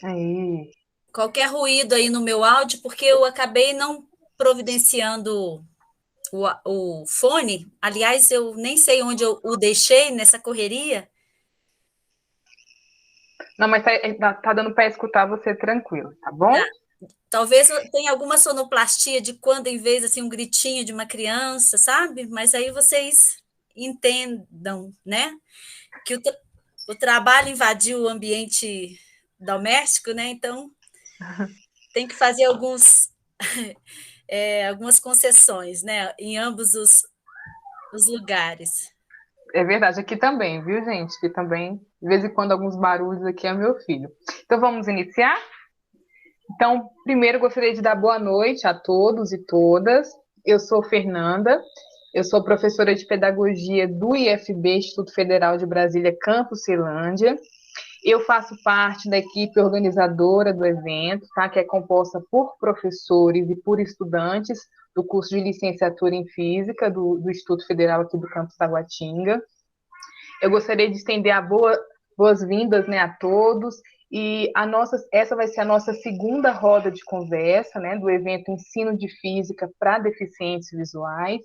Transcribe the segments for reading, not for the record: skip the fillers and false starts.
Aí. Qualquer ruído aí no meu áudio, porque eu acabei não providenciando o fone. Aliás, eu nem sei onde eu o deixei nessa correria. Não, mas tá dando para escutar você tranquilo, tá bom? Talvez eu tenha alguma sonoplastia de quando em vez assim um gritinho de uma criança, sabe? Mas aí vocês entendam, né? Que o trabalho invadiu o ambiente doméstico, né? Então tem que fazer algumas concessões, né? Em ambos os lugares. É verdade, aqui também, viu, gente? Aqui também, de vez em quando, alguns barulhos aqui é meu filho. Então, vamos iniciar? Então, primeiro, gostaria de dar boa noite a todos e todas. Eu sou Fernanda, eu sou professora de Pedagogia do IFB, Instituto Federal de Brasília, Campus Ceilândia. Eu faço parte da equipe organizadora do evento, tá? Que é composta por professores e por estudantes do curso de licenciatura em Física do Instituto Federal aqui do Campus Taguatinga. Eu gostaria de estender boas-vindas, né, a todos. E essa vai ser a nossa segunda roda de conversa, né, do evento Ensino de Física para Deficientes Visuais.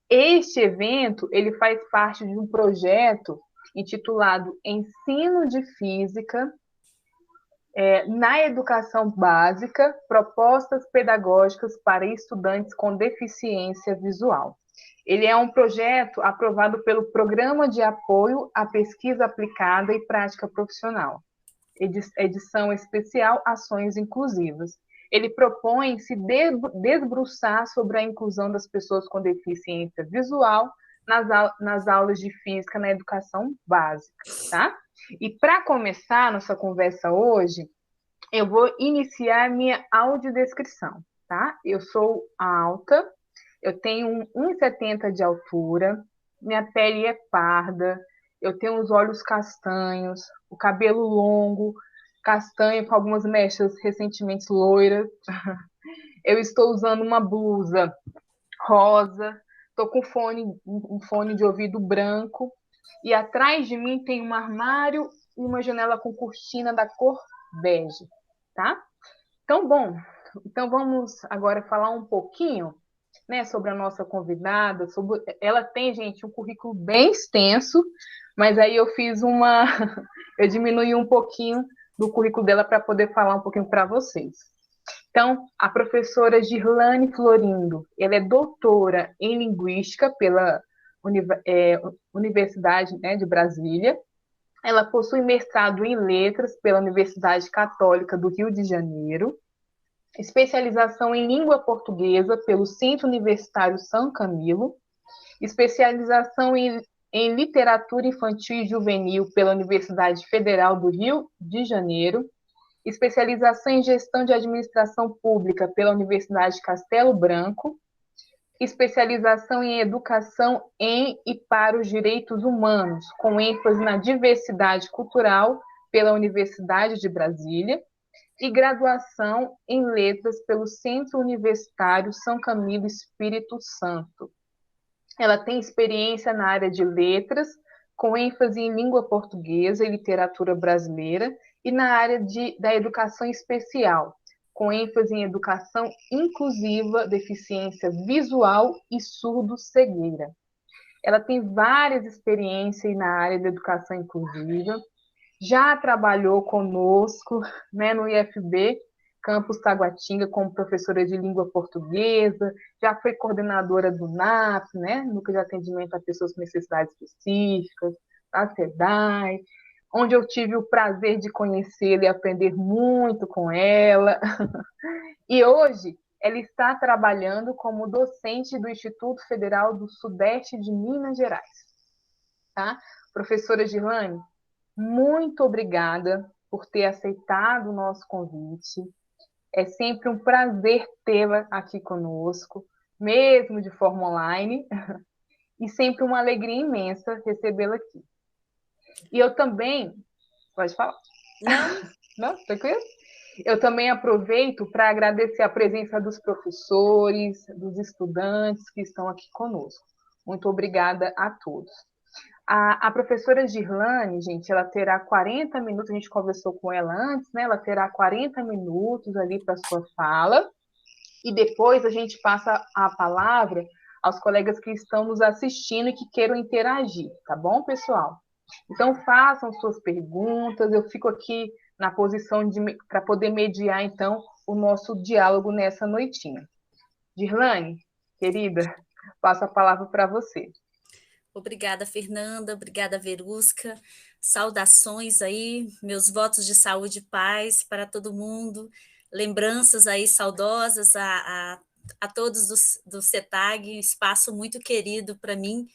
Este evento ele faz parte de um projeto intitulado Ensino de Física na Educação Básica, Propostas Pedagógicas para Estudantes com Deficiência Visual. Ele é um projeto aprovado pelo Programa de Apoio à Pesquisa Aplicada e Prática Profissional, edição especial Ações Inclusivas. Ele propõe se debruçar sobre a inclusão das pessoas com deficiência visual nas aulas de física na educação básica, tá? E para começar a nossa conversa hoje, eu vou iniciar minha audiodescrição, tá? Eu sou alta, eu tenho 1,70 de altura, minha pele é parda, eu tenho os olhos castanhos, o cabelo longo, castanho com algumas mechas recentemente loiras. Eu estou usando uma blusa rosa, estou com um fone de ouvido branco e atrás de mim tem um armário e uma janela com cortina da cor bege, tá? Então, bom, então vamos agora falar um pouquinho, né, sobre a nossa convidada, ela tem, gente, um currículo bem extenso, mas aí eu fiz eu diminui um pouquinho do currículo dela para poder falar um pouquinho para vocês. Então, a professora Girlane Florindo, ela é doutora em Linguística pela Universidade, né, de Brasília. Ela possui mestrado em Letras pela Universidade Católica do Rio de Janeiro, especialização em Língua Portuguesa pelo Centro Universitário São Camilo, especialização em Literatura Infantil e Juvenil pela Universidade Federal do Rio de Janeiro, especialização em Gestão de Administração Pública pela Universidade Castelo Branco, especialização em Educação em e para os Direitos Humanos, com ênfase na diversidade cultural pela Universidade de Brasília, e graduação em Letras pelo Centro Universitário São Camilo Espírito Santo. Ela tem experiência na área de letras, com ênfase em língua portuguesa e literatura brasileira, e na área da educação especial, com ênfase em educação inclusiva, deficiência visual e surdo-cegueira. Ela tem várias experiências na área da educação inclusiva, já trabalhou conosco, né, no IFB, Campus Taguatinga, como professora de língua portuguesa, já foi coordenadora do NAP, né, Núcleo de Atendimento a Pessoas com Necessidades Específicas, da SEDAI, onde eu tive o prazer de conhecê-la e aprender muito com ela. E hoje ela está trabalhando como docente do Instituto Federal do Sudeste de Minas Gerais. Tá? Professora Girlane, muito obrigada por ter aceitado o nosso convite. É sempre um prazer tê-la aqui conosco, mesmo de forma online, e sempre uma alegria imensa recebê-la aqui. E eu também, pode falar? Não, Não? Tranquilo? Eu também aproveito para agradecer a presença dos professores, dos estudantes que estão aqui conosco. Muito obrigada a todos. A professora Girlane, gente, ela terá 40 minutos, a gente conversou com ela antes, né? Ela terá 40 minutos ali para sua fala, e depois a gente passa a palavra aos colegas que estão nos assistindo e que queiram interagir, tá bom, pessoal? Então façam suas perguntas, eu fico aqui na posição de para poder mediar então o nosso diálogo nessa noitinha. Girlane, querida, passo a palavra para você. Obrigada, Fernanda. Obrigada, Verusca. Saudações aí, meus votos de saúde e paz para todo mundo. Lembranças aí saudosas a todos do CETAG, um espaço muito querido para mim.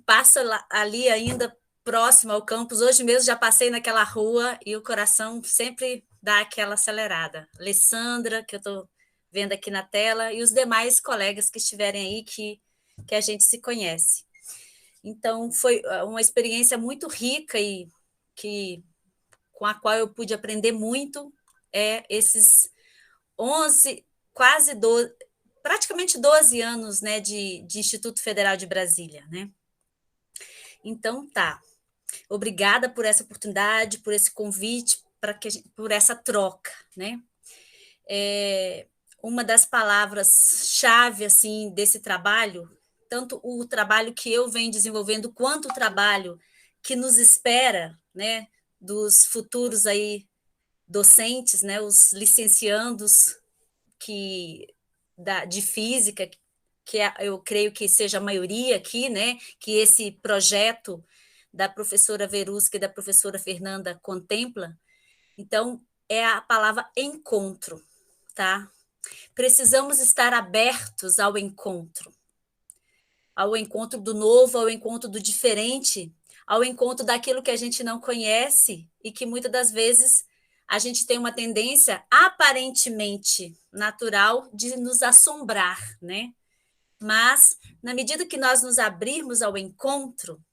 Passo ali ainda próximo ao campus. Hoje mesmo já passei naquela rua e o coração sempre dá aquela acelerada. Alessandra, que eu estou vendo aqui na tela, e os demais colegas que estiverem aí que a gente se conhece. Então, foi uma experiência muito rica e com a qual eu pude aprender muito, esses 11, quase 12, praticamente 12 anos, né, de Instituto Federal de Brasília, né? Então, tá. Obrigada por essa oportunidade, por esse convite, por essa troca, né? Uma das palavras-chave assim desse trabalho, tanto o trabalho que eu venho desenvolvendo, quanto o trabalho que nos espera, né, dos futuros aí docentes, né, os licenciandos de física, eu creio que seja a maioria aqui, né, que esse projeto da professora Verusca e da professora Fernanda contempla. Então, é a palavra encontro, tá? Precisamos estar abertos ao encontro do novo, ao encontro do diferente, ao encontro daquilo que a gente não conhece e que muitas das vezes a gente tem uma tendência aparentemente natural de nos assombrar, né? Mas, na medida que nós nos abrirmos ao encontro,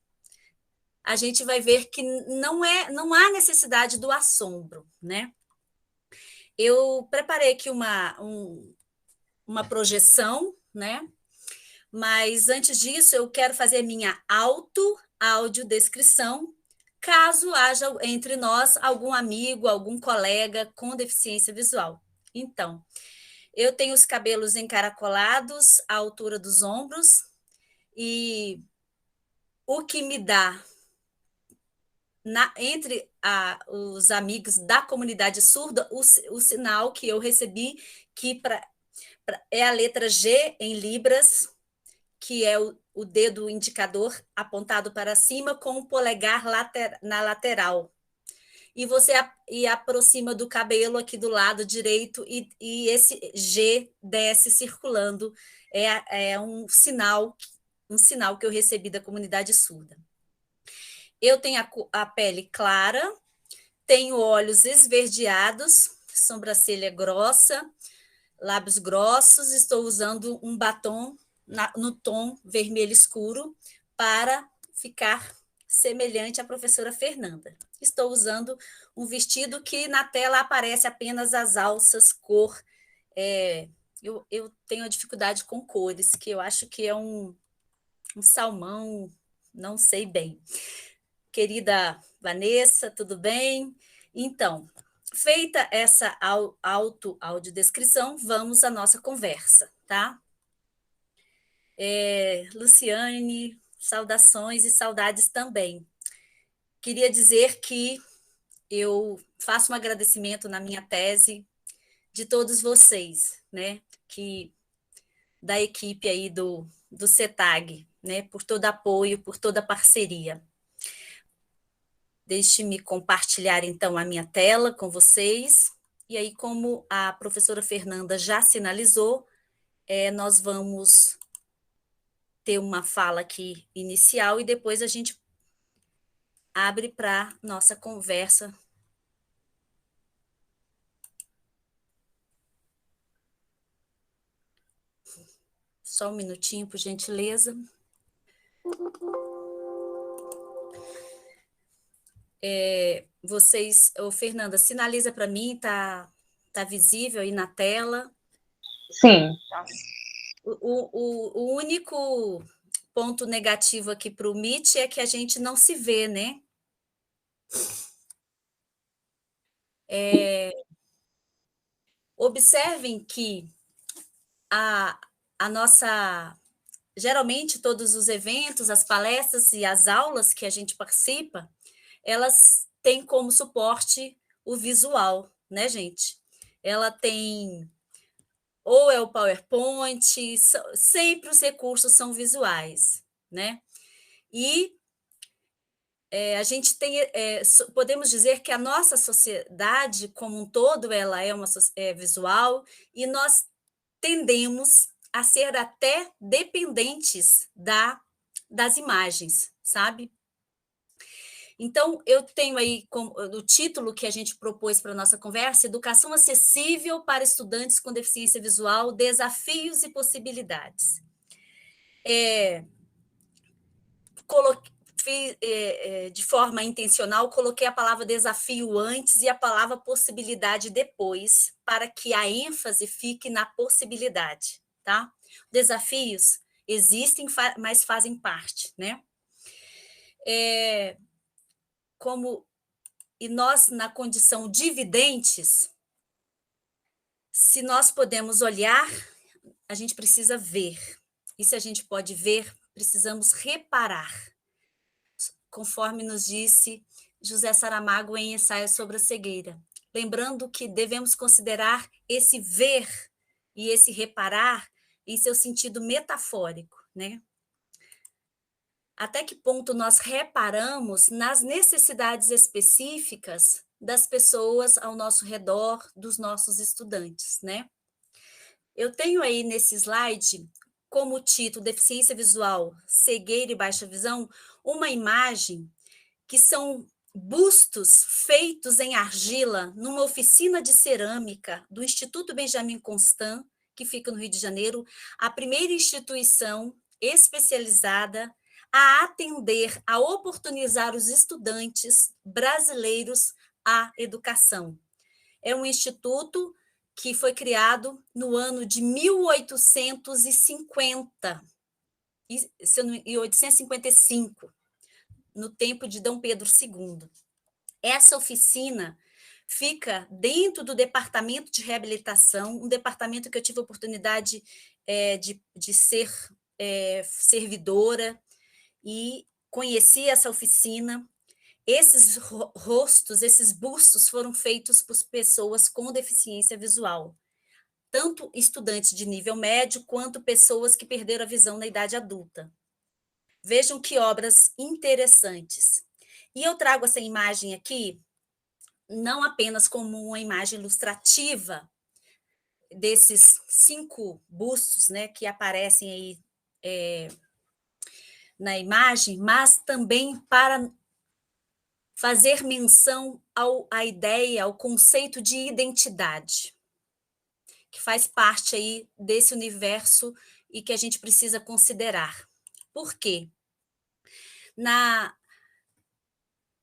a gente vai ver que não há necessidade do assombro, né? Eu preparei aqui uma projeção, né? Mas antes disso, eu quero fazer minha audiodescrição, caso haja entre nós algum amigo, algum colega com deficiência visual. Então, eu tenho os cabelos encaracolados à altura dos ombros e o que me dá entre os amigos da comunidade surda o sinal que eu recebi que é a letra G em Libras, que é o dedo indicador apontado para cima com o polegar na lateral. E você aproxima do cabelo aqui do lado direito e esse G desce circulando. É um sinal que eu recebi da comunidade surda. Eu tenho a pele clara, tenho olhos esverdeados, sobrancelha grossa, lábios grossos, estou usando um batom no tom vermelho escuro para ficar semelhante à professora Fernanda. Estou usando um vestido que na tela aparece apenas as alças, cor. Eu tenho a dificuldade com cores, que eu acho que é um salmão, não sei bem. Querida Vanessa, tudo bem? Então, feita essa audiodescrição, vamos à nossa conversa, tá? Luciane, saudações e saudades também. Queria dizer que eu faço um agradecimento na minha tese de todos vocês, né? Da equipe aí do CETAG, né? Por todo apoio, por toda parceria. Deixe-me compartilhar, então, a minha tela com vocês. E aí, como a professora Fernanda já sinalizou, nós vamos ter uma fala aqui inicial e depois a gente abre para nossa conversa. Só um minutinho, por gentileza. Fernanda, sinaliza para mim, tá visível aí na tela? Sim. O único ponto negativo aqui para o Meet é que a gente não se vê, né? Observem que a nossa... Geralmente, todos os eventos, as palestras e as aulas que a gente participa, elas têm como suporte o visual, né, gente? Ela tem... Ou é o PowerPoint, sempre os recursos são visuais, né? E a gente tem... podemos dizer que a nossa sociedade, como um todo, ela é uma visual, e nós tendemos a ser até dependentes das imagens, sabe? Então, eu tenho aí o título que a gente propôs para a nossa conversa: Educação acessível para estudantes com deficiência visual, desafios e possibilidades. De forma intencional, coloquei a palavra desafio antes e a palavra possibilidade depois, para que a ênfase fique na possibilidade, tá? Desafios existem, mas fazem parte, né? E nós, na condição de videntes, se nós podemos olhar, a gente precisa ver. E se a gente pode ver, precisamos reparar, conforme nos disse José Saramago em Ensaio sobre a Cegueira. Lembrando que devemos considerar esse ver e esse reparar em seu sentido metafórico, né? Até que ponto nós reparamos nas necessidades específicas das pessoas ao nosso redor, dos nossos estudantes, né? Eu tenho aí nesse slide, como título Deficiência Visual, Cegueira e Baixa Visão, uma imagem que são bustos feitos em argila numa oficina de cerâmica do Instituto Benjamin Constant, que fica no Rio de Janeiro, a primeira instituição especializada a atender, a oportunizar os estudantes brasileiros à educação. É um instituto que foi criado no ano de 1850, 1855, no tempo de Dom Pedro II. Essa oficina fica dentro do departamento de reabilitação, um departamento que eu tive a oportunidade de ser servidora, e conheci essa oficina. Esses rostos, esses bustos foram feitos por pessoas com deficiência visual, tanto estudantes de nível médio, quanto pessoas que perderam a visão na idade adulta. Vejam que obras interessantes. E eu trago essa imagem aqui, não apenas como uma imagem ilustrativa desses 5 bustos, né, que aparecem aí na imagem, mas também para fazer menção à ideia, ao conceito de identidade, que faz parte aí desse universo e que a gente precisa considerar. Por quê?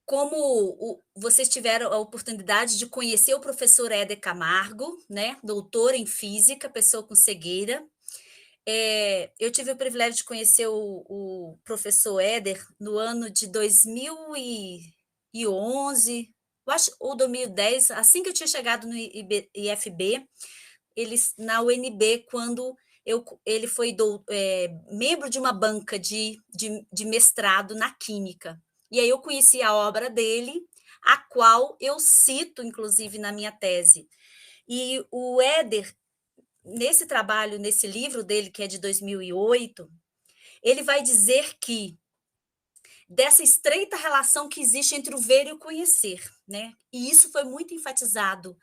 Como vocês tiveram a oportunidade de conhecer o professor Éder Camargo, né, doutor em física, pessoa com cegueira, eu tive o privilégio de conhecer o professor Éder no ano de 2011, eu acho, ou 2010, assim que eu tinha chegado no IFB, na UNB, quando ele foi membro de uma banca de mestrado na Química. E aí eu conheci a obra dele, a qual eu cito, inclusive, na minha tese. E o Éder, nesse trabalho, nesse livro dele, que é de 2008, ele vai dizer que dessa estreita relação que existe entre o ver e o conhecer, né? E isso foi muito enfatizado,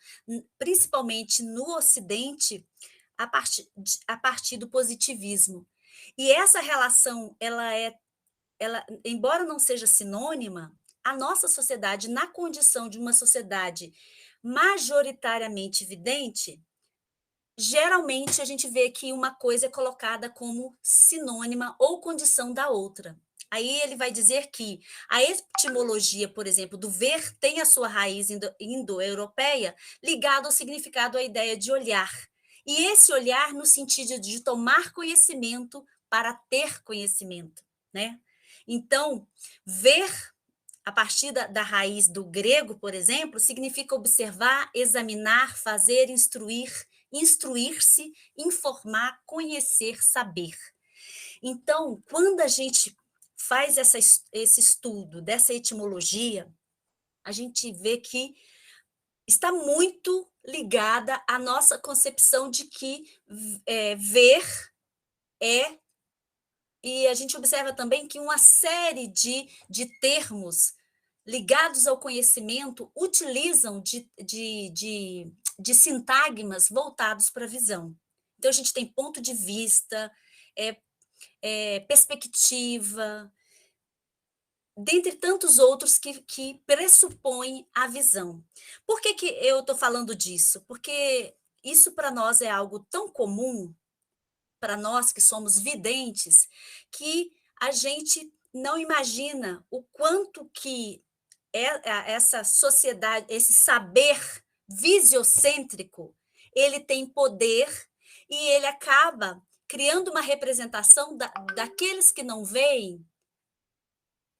principalmente no Ocidente, a partir do positivismo. E essa relação, embora não seja sinônima, a nossa sociedade, na condição de uma sociedade majoritariamente vidente, geralmente a gente vê que uma coisa é colocada como sinônima ou condição da outra. Aí ele vai dizer que a etimologia, por exemplo, do ver tem a sua raiz indo-europeia ligada ao significado, à ideia de olhar. E esse olhar no sentido de tomar conhecimento para ter conhecimento, né? Então, ver a partir da raiz do grego, por exemplo, significa observar, examinar, fazer, instruir, instruir-se, informar, conhecer, saber. Então, quando a gente faz esse estudo dessa etimologia, a gente vê que está muito ligada à nossa concepção de que ver é. E a gente observa também que uma série de termos ligados ao conhecimento utilizam de sintagmas voltados para a visão. Então, a gente tem ponto de vista, perspectiva, dentre tantos outros que pressupõem a visão. Por que eu estou falando disso? Porque isso para nós é algo tão comum, para nós que somos videntes, que a gente não imagina o quanto que essa sociedade, esse saber visiocêntrico, ele tem poder e ele acaba criando uma representação daqueles que não veem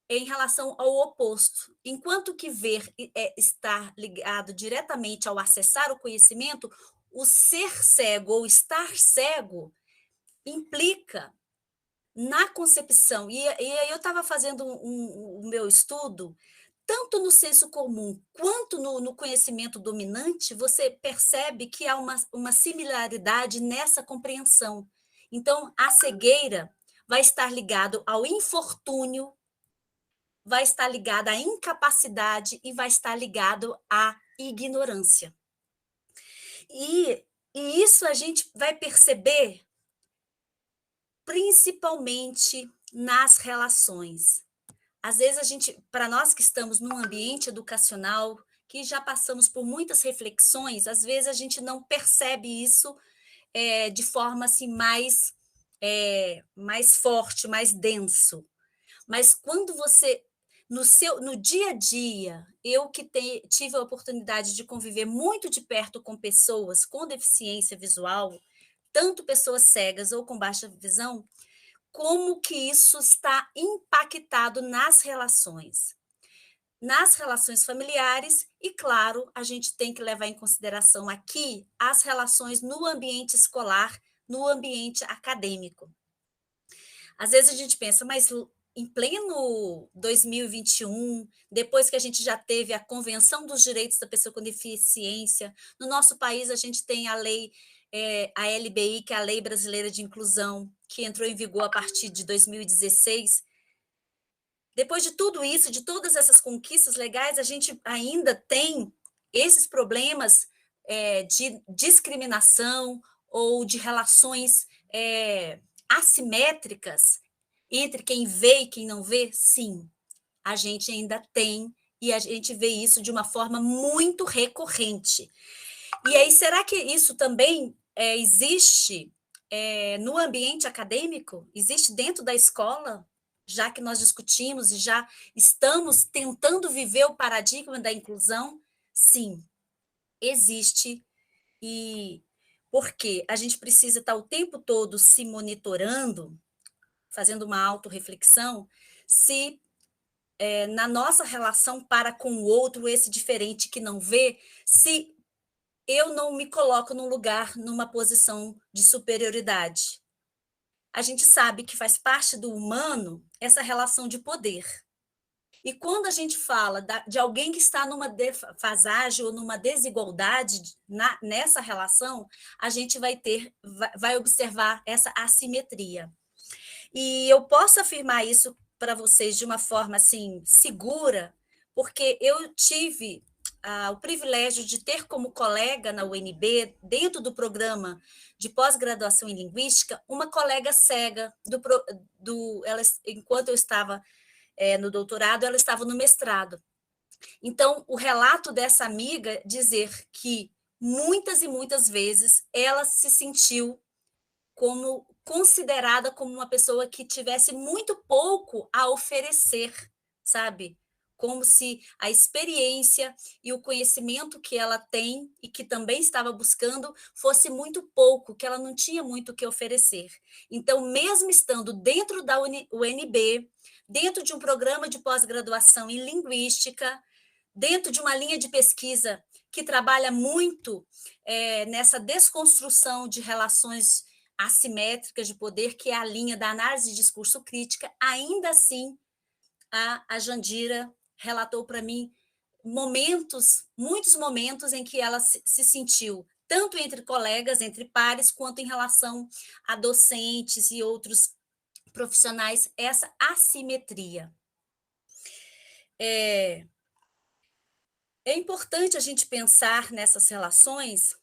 em relação ao oposto. Enquanto que ver está ligado diretamente ao acessar o conhecimento, o ser cego ou estar cego implica na concepção. E aí eu estava fazendo o meu estudo, tanto no senso comum quanto no conhecimento dominante, você percebe que há uma similaridade nessa compreensão. Então, a cegueira vai estar ligado ao infortúnio, vai estar ligada à incapacidade e vai estar ligado à ignorância. E isso a gente vai perceber principalmente nas relações. Às vezes para nós que estamos num ambiente educacional, que já passamos por muitas reflexões, às vezes a gente não percebe isso de forma assim mais forte, mais denso. Mas quando você no dia a dia, eu que tive a oportunidade de conviver muito de perto com pessoas com deficiência visual, tanto pessoas cegas ou com baixa visão, como que isso está impactado nas relações familiares e, claro, a gente tem que levar em consideração aqui as relações no ambiente escolar, no ambiente acadêmico. Às vezes a gente pensa, mas em pleno 2021, depois que a gente já teve a Convenção dos Direitos da Pessoa com Deficiência, no nosso país a gente tem a lei, a LBI, que é a Lei Brasileira de Inclusão, que entrou em vigor a partir de 2016. Depois de tudo isso, de todas essas conquistas legais, a gente ainda tem esses problemas de discriminação ou de relações assimétricas entre quem vê e quem não vê? Sim, a gente ainda tem, e a gente vê isso de uma forma muito recorrente. E aí, será que isso também existe no ambiente acadêmico? Existe dentro da escola? Já que nós discutimos e já estamos tentando viver o paradigma da inclusão? Sim, existe. E porque a gente precisa estar o tempo todo se monitorando, fazendo uma autorreflexão, se na nossa relação para com o outro, esse diferente que não vê, se eu não me coloco num lugar, numa posição de superioridade. A gente sabe que faz parte do humano essa relação de poder. E quando a gente fala de alguém que está numa defasagem ou numa desigualdade nessa relação, a gente vai observar essa assimetria. E eu posso afirmar isso para vocês de uma forma assim segura, porque eu tive o privilégio de ter como colega na UNB, dentro do programa de pós-graduação em linguística, uma colega cega enquanto eu estava no doutorado, ela estava no mestrado. Então, o relato dessa amiga dizer que muitas e muitas vezes ela se sentiu considerada como uma pessoa que tivesse muito pouco a oferecer, sabe? como se a experiência e o conhecimento que ela tem e que também estava buscando fosse muito pouco, que ela não tinha muito o que oferecer. Então, mesmo estando dentro da UNB, dentro de um programa de pós-graduação em linguística, dentro de uma linha de pesquisa que trabalha muito nessa desconstrução de relações assimétricas de poder, que é a linha da análise de discurso crítica, ainda assim, a Jandira relatou para mim muitos momentos em que ela se sentiu, tanto entre colegas, entre pares, quanto em relação a docentes e outros profissionais, essa assimetria. É importante a gente pensar nessas relações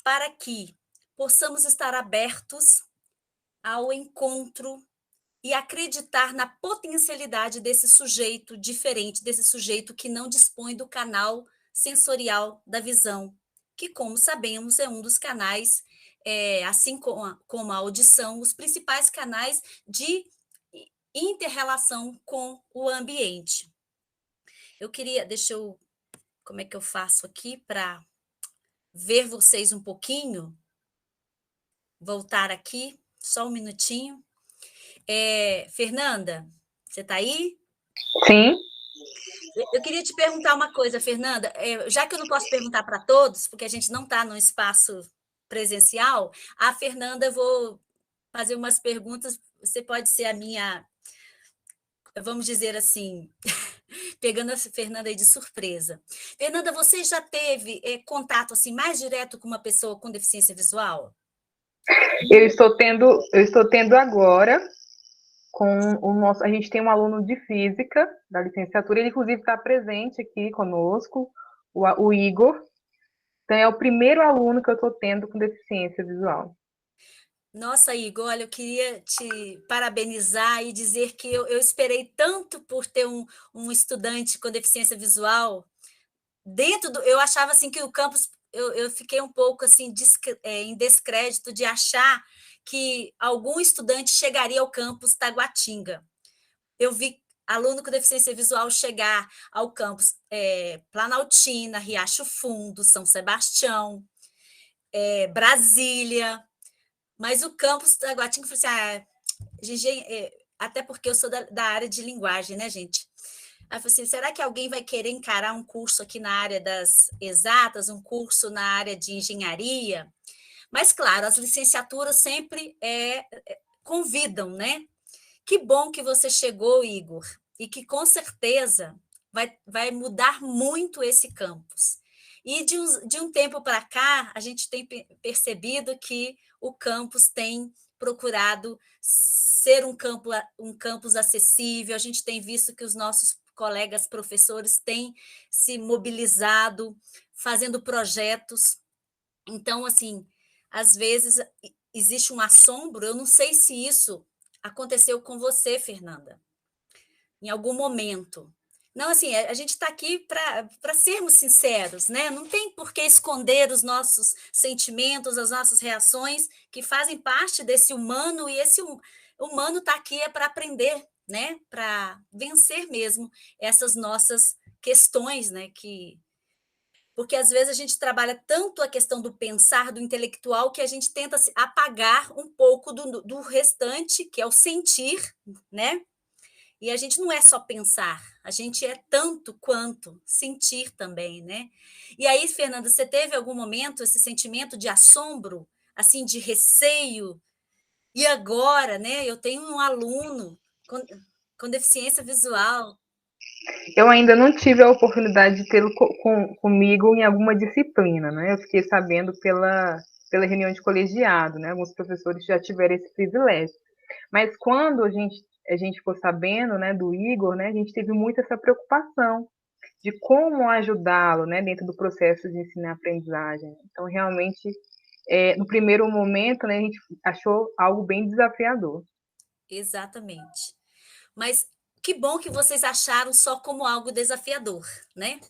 para que possamos estar abertos ao encontro e acreditar na potencialidade desse sujeito diferente, desse sujeito que não dispõe do canal sensorial da visão, que, como sabemos, é um dos canais, assim como a audição, os principais canais de inter-relação com o ambiente. Como é que eu faço aqui para ver vocês um pouquinho? Voltar aqui, só um minutinho. Fernanda, você está aí? Sim. Eu queria te perguntar uma coisa, Fernanda, já que eu não posso perguntar para todos, porque a gente não está num espaço presencial, a Fernanda, eu vou fazer umas perguntas, você pode ser a minha, vamos dizer assim, pegando a Fernanda aí de surpresa. Fernanda, você já teve contato assim, mais direto com uma pessoa com deficiência visual? Eu estou tendo agora com o nosso. A gente tem um aluno de física da licenciatura, ele inclusive está presente aqui conosco, o Igor. Então, é o primeiro aluno que eu estou tendo com deficiência visual. Nossa, Igor, olha, eu queria te parabenizar e dizer que eu esperei tanto por ter um estudante com deficiência visual. Eu achava assim que o campus, eu fiquei um pouco assim em descrédito de achar que algum estudante chegaria ao campus Taguatinga. Eu vi aluno com deficiência visual chegar ao campus Planaltina, Riacho Fundo, São Sebastião, Brasília, mas o campus Taguatinga, eu falei assim, até porque eu sou da área de linguagem, né, gente? Aí eu falei assim, será que alguém vai querer encarar um curso aqui na área das exatas, um curso na área de engenharia? Mas, claro, as licenciaturas sempre convidam, né? Que bom que você chegou, Igor, e que com certeza vai mudar muito esse campus. E de um tempo para cá, a gente tem percebido que o campus tem procurado ser um campus acessível, a gente tem visto que os nossos colegas professores têm se mobilizado, fazendo projetos. Então, assim, às vezes existe um assombro, eu não sei se isso aconteceu com você, Fernanda, em algum momento. Não, assim, a gente está aqui para sermos sinceros, né? Não tem por que esconder os nossos sentimentos, as nossas reações, que fazem parte desse humano, e esse humano está aqui para aprender, né? Para vencer mesmo essas nossas questões, né? Porque às vezes a gente trabalha tanto a questão do pensar, do intelectual, que a gente tenta apagar um pouco do restante, que é o sentir, né? E a gente não é só pensar, a gente é tanto quanto sentir também, né? E aí, Fernanda, você teve algum momento esse sentimento de assombro, assim, de receio? E agora, né? Eu tenho um aluno com deficiência visual. Eu ainda não tive a oportunidade de tê-lo comigo em alguma disciplina, né? Eu fiquei sabendo pela reunião de colegiado, né? Alguns professores já tiveram esse privilégio. Mas quando a gente ficou sabendo, né, do Igor, né, a gente teve muito essa preocupação de como ajudá-lo, né, dentro do processo de ensino e aprendizagem. Então, realmente, no primeiro momento, né, a gente achou algo bem desafiador. Exatamente. Mas que bom que vocês acharam só como algo desafiador, né?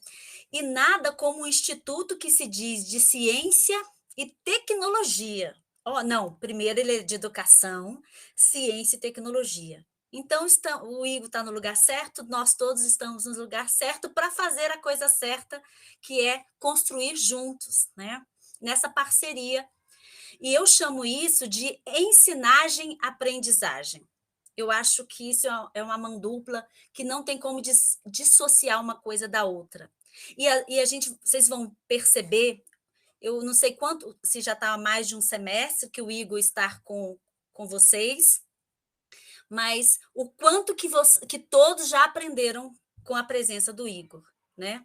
E nada como um instituto que se diz de ciência e tecnologia. Oh, não, primeiro ele é de educação, ciência e tecnologia. Então, o Igor está no lugar certo, nós todos estamos no lugar certo para fazer a coisa certa, que é construir juntos, né? Nessa parceria. E eu chamo isso de ensinagem-aprendizagem. Eu acho que isso é uma mão dupla que não tem como dissociar uma coisa da outra. E a gente, vocês vão perceber, eu não sei quanto, se já está há mais de um semestre que o Igor está com vocês, mas o quanto que todos já aprenderam com a presença do Igor, né?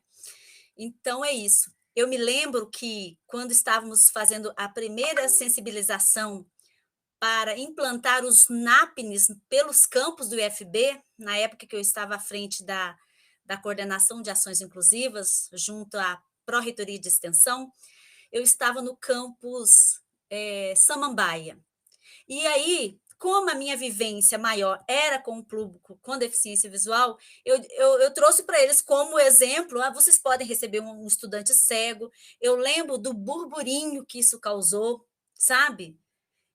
Então é isso. Eu me lembro que quando estávamos fazendo a primeira sensibilização para implantar os NAPNs pelos campos do IFB, na época que eu estava à frente da Coordenação de Ações Inclusivas, junto à Pró-Reitoria de Extensão, eu estava no campus Samambaia. E aí, como a minha vivência maior era com o público com deficiência visual, eu trouxe para eles como exemplo, vocês podem receber um estudante cego. Eu lembro do burburinho que isso causou, sabe?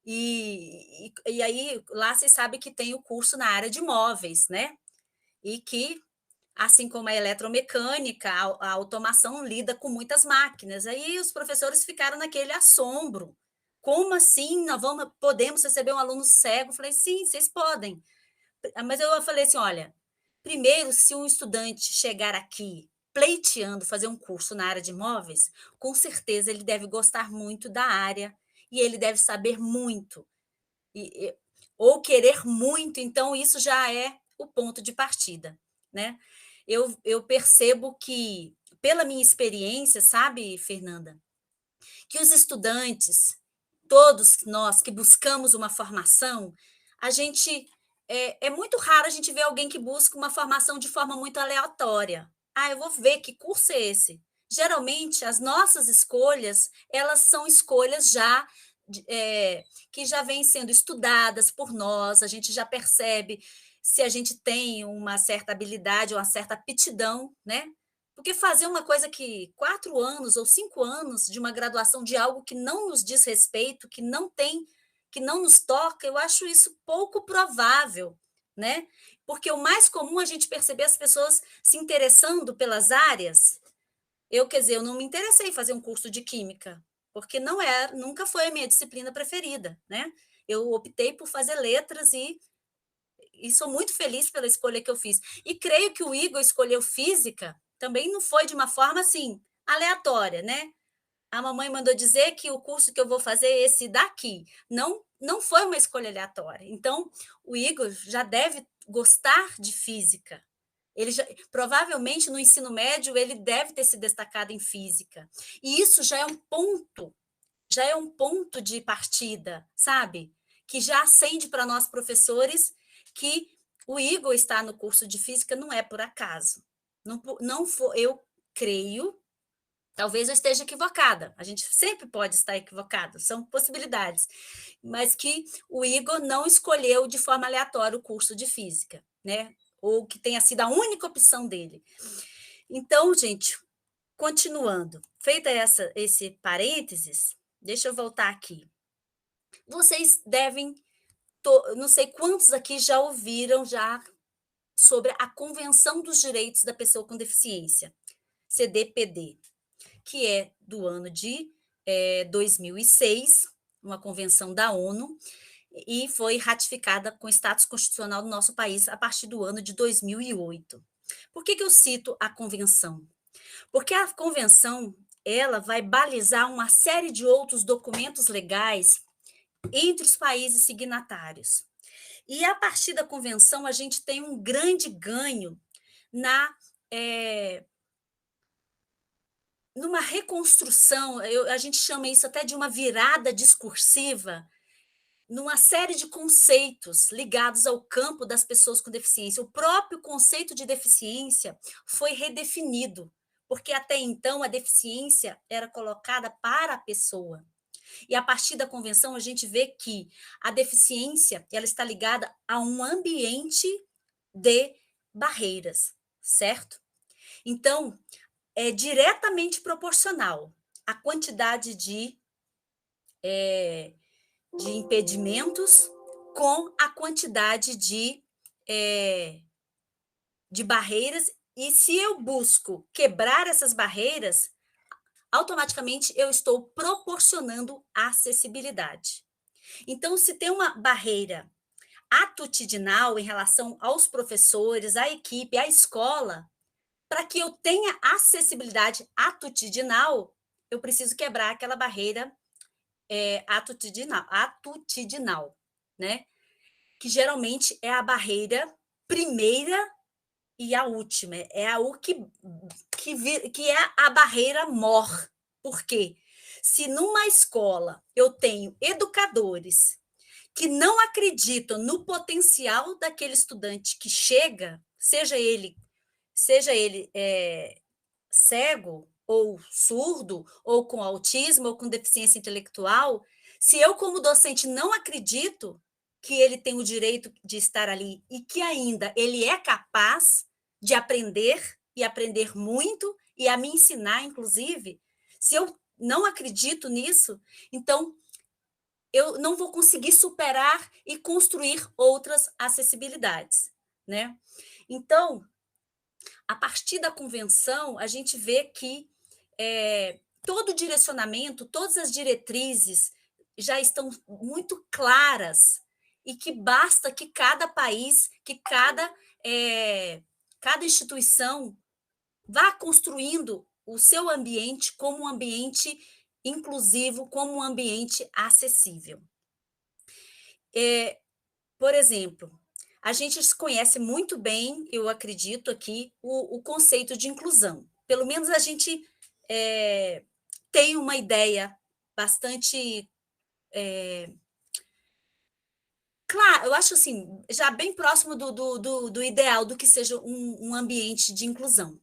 E aí, lá vocês sabem que tem o curso na área de móveis, né? E que, assim como a eletromecânica, a automação lida com muitas máquinas. Aí os professores ficaram naquele assombro. Como assim? Podemos receber um aluno cego? Eu falei, sim, vocês podem. Mas eu falei assim, olha, primeiro, se um estudante chegar aqui pleiteando fazer um curso na área de móveis, com certeza ele deve gostar muito da área e ele deve saber muito, ou querer muito, então isso já é o ponto de partida, né? Eu percebo que, pela minha experiência, sabe, Fernanda, que os estudantes, todos nós que buscamos uma formação, a gente é muito raro a gente ver alguém que busca uma formação de forma muito aleatória. Eu vou ver que curso é esse. Geralmente, as nossas escolhas, elas são escolhas já que já vêm sendo estudadas por nós, a gente já percebe se a gente tem uma certa habilidade ou uma certa aptidão, né? Porque fazer uma coisa que 4 anos ou 5 anos de uma graduação de algo que não nos diz respeito, que não nos toca, eu acho isso pouco provável, né? Porque o mais comum é a gente perceber as pessoas se interessando pelas áreas. Quer dizer, eu não me interessei em fazer um curso de química, porque nunca foi a minha disciplina preferida, né? Eu optei por fazer letras e sou muito feliz pela escolha que eu fiz. E creio que o Igor escolheu física também não foi de uma forma assim aleatória, né? A mamãe mandou dizer que o curso que eu vou fazer é esse daqui. Não foi uma escolha aleatória. Então, o Igor já deve gostar de física. Provavelmente no ensino médio ele deve ter se destacado em física. E isso já é um ponto de partida, sabe? Que já acende para nós professores que o Igor estar no curso de física não é por acaso. Não for, eu creio, talvez eu esteja equivocada, a gente sempre pode estar equivocado, são possibilidades, mas que o Igor não escolheu de forma aleatória o curso de física, né? Ou que tenha sido a única opção dele. Então, gente, continuando, feita esse parênteses, deixa eu voltar aqui. Vocês devem, não sei quantos aqui já ouviram já sobre a Convenção dos Direitos da Pessoa com Deficiência, CDPD, que é do ano de 2006, uma convenção da ONU, e foi ratificada com status constitucional no nosso país a partir do ano de 2008. Por que eu cito a convenção? Porque a convenção ela vai balizar uma série de outros documentos legais entre os países signatários. E a partir da convenção, a gente tem um grande ganho numa reconstrução, a gente chama isso até de uma virada discursiva, numa série de conceitos ligados ao campo das pessoas com deficiência. O próprio conceito de deficiência foi redefinido, porque até então a deficiência era colocada para a pessoa. E a partir da convenção, a gente vê que a deficiência ela está ligada a um ambiente de barreiras, certo? Então, é diretamente proporcional a quantidade de impedimentos com a quantidade de de barreiras, e se eu busco quebrar essas barreiras, automaticamente eu estou proporcionando acessibilidade. Então, se tem uma barreira atitudinal em relação aos professores, à equipe, à escola, para que eu tenha acessibilidade atitudinal, eu preciso quebrar aquela barreira atitudinal, né? Que geralmente é a barreira primeira e a última, é que é a barreira mor. Por quê? Se numa escola eu tenho educadores que não acreditam no potencial daquele estudante que chega, seja ele cego ou surdo, ou com autismo, ou com deficiência intelectual, se eu, como docente, não acredito que ele tem o direito de estar ali e que ainda ele é capaz de aprender e aprender muito e a me ensinar, inclusive, se eu não acredito nisso, então eu não vou conseguir superar e construir outras acessibilidades, né? Então, a partir da convenção, a gente vê que todo o direcionamento, todas as diretrizes já estão muito claras e que basta que cada país, que cada instituição vá construindo o seu ambiente como um ambiente inclusivo, como um ambiente acessível. Por exemplo, a gente conhece muito bem, eu acredito aqui, o conceito de inclusão. Pelo menos a gente tem uma ideia bastante claro, eu acho assim, já bem próximo do ideal do que seja um ambiente de inclusão.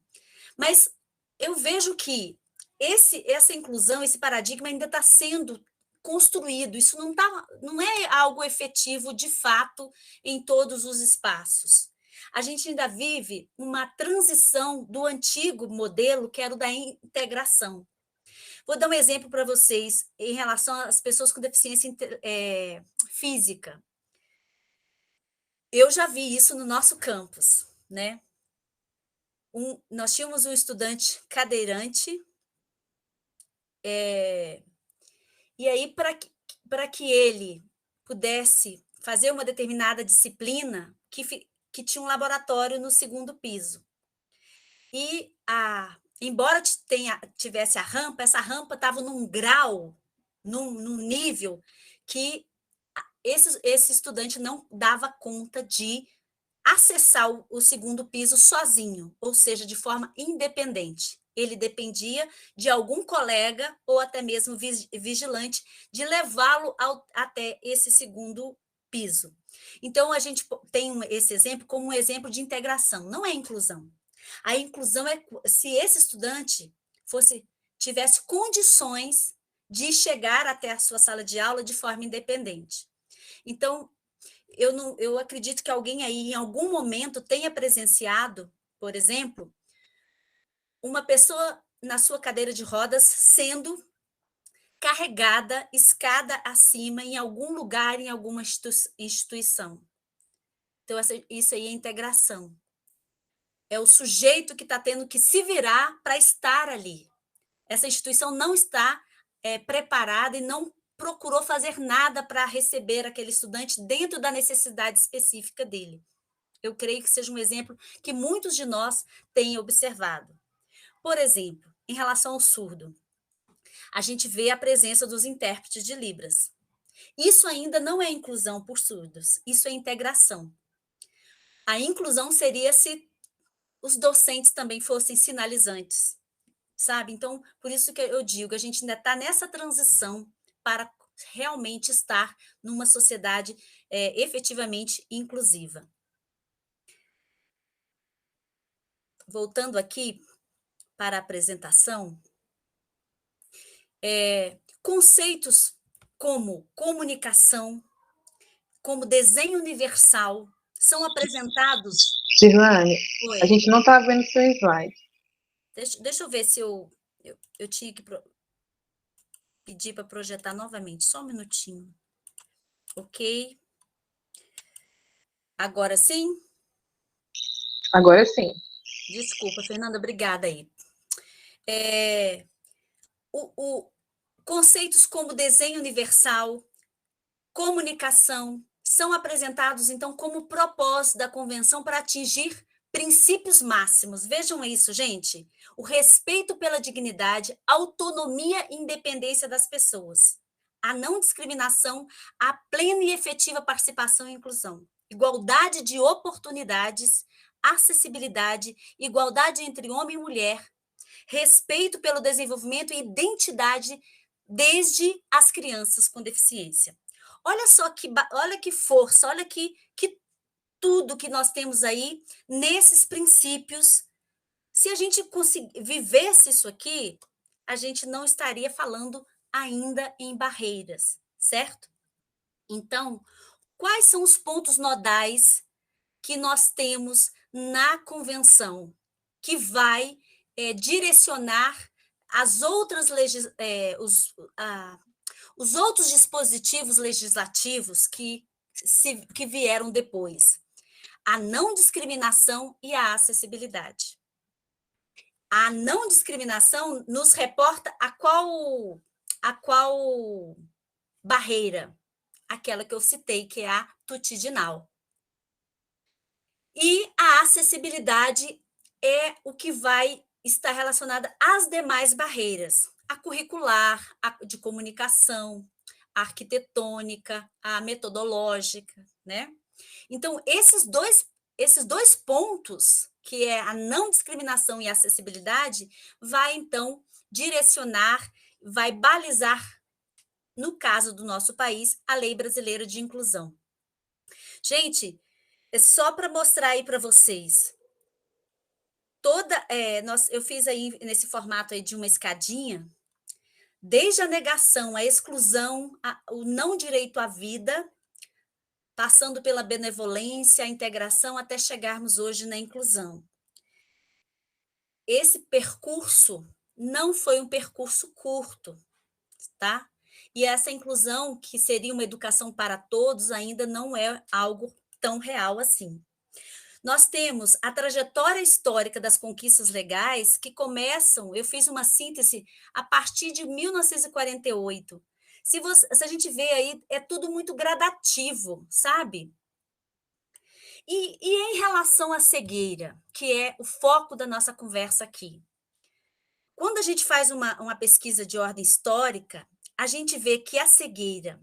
Mas eu vejo que essa inclusão, esse paradigma ainda está sendo construído, isso não é algo efetivo de fato em todos os espaços. A gente ainda vive uma transição do antigo modelo, que era o da integração. Vou dar um exemplo para vocês em relação às pessoas com deficiência física. Eu já vi isso no nosso campus, né? Nós tínhamos um estudante cadeirante, e aí, para que ele pudesse fazer uma determinada disciplina, que tinha um laboratório no segundo piso. E, embora tivesse a rampa, essa rampa estava num grau, num nível, que esse estudante não dava conta de acessar o segundo piso sozinho, ou seja, de forma independente. Ele dependia de algum colega ou até mesmo vigilante de levá-lo até esse segundo piso. Então, a gente tem esse exemplo como um exemplo de integração, não é inclusão. A inclusão é se esse estudante tivesse condições de chegar até a sua sala de aula de forma independente. Então, eu acredito que alguém aí, em algum momento, tenha presenciado, por exemplo, uma pessoa na sua cadeira de rodas sendo carregada, escada acima, em algum lugar, em alguma instituição. Então, isso aí é integração. É o sujeito que está tendo que se virar para estar ali. Essa instituição não está preparada e não procurou fazer nada para receber aquele estudante dentro da necessidade específica dele. Eu creio que seja um exemplo que muitos de nós têm observado. Por exemplo, em relação ao surdo, a gente vê a presença dos intérpretes de Libras. Isso ainda não é inclusão por surdos, isso é integração. A inclusão seria se os docentes também fossem sinalizantes, sabe? Então, por isso que eu digo, a gente ainda está nessa transição para realmente estar numa sociedade efetivamente inclusiva. Voltando aqui para a apresentação, conceitos como comunicação, como desenho universal, são apresentados... Gislaine, a gente não está vendo seu slide. Deixa eu ver se eu tinha que pedir para projetar novamente, só um minutinho. Ok. Agora sim? Agora sim. Desculpa, Fernanda, obrigada aí. O conceitos como desenho universal, comunicação, são apresentados, então, como propósito da convenção para atingir princípios máximos. Vejam isso, gente. O respeito pela dignidade, autonomia e independência das pessoas. A não discriminação, a plena e efetiva participação e inclusão. Igualdade de oportunidades, acessibilidade, igualdade entre homem e mulher, respeito pelo desenvolvimento e identidade desde as crianças com deficiência. Olha só olha que força, olha que tudo que nós temos aí nesses princípios. Se a gente vivesse isso aqui, a gente não estaria falando ainda em barreiras, certo? Então, quais são os pontos nodais que nós temos na convenção que vai direcionar as outras os outros dispositivos legislativos que vieram depois? A não discriminação e a acessibilidade. A não discriminação nos reporta a qual barreira? Aquela que eu citei, que é a tutidinal. E a acessibilidade é o que vai estar relacionada às demais barreiras, a curricular, a de comunicação, a arquitetônica, a metodológica, né? Então, esses dois pontos, que é a não discriminação e a acessibilidade, vai, então, direcionar, vai balizar, no caso do nosso país, a Lei Brasileira de Inclusão. Gente, é só para mostrar aí para vocês. Eu fiz aí nesse formato aí de uma escadinha, desde a negação, a exclusão, o não direito à vida, passando pela benevolência, a integração, até chegarmos hoje na inclusão. Esse percurso não foi um percurso curto, tá? E essa inclusão, que seria uma educação para todos, ainda não é algo tão real assim. Nós temos a trajetória histórica das conquistas legais que começam, eu fiz uma síntese a partir de 1948. Se a gente vê aí, é tudo muito gradativo, sabe? E em relação à cegueira, que é o foco da nossa conversa aqui. Quando a gente faz uma pesquisa de ordem histórica, a gente vê que a cegueira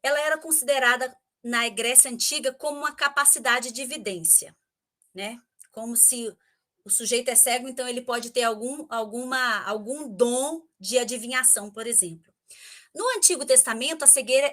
ela era considerada na Grécia Antiga como uma capacidade de evidência, né? Como se o sujeito é cego, então ele pode ter algum dom de adivinhação, por exemplo. No Antigo Testamento, a cegueira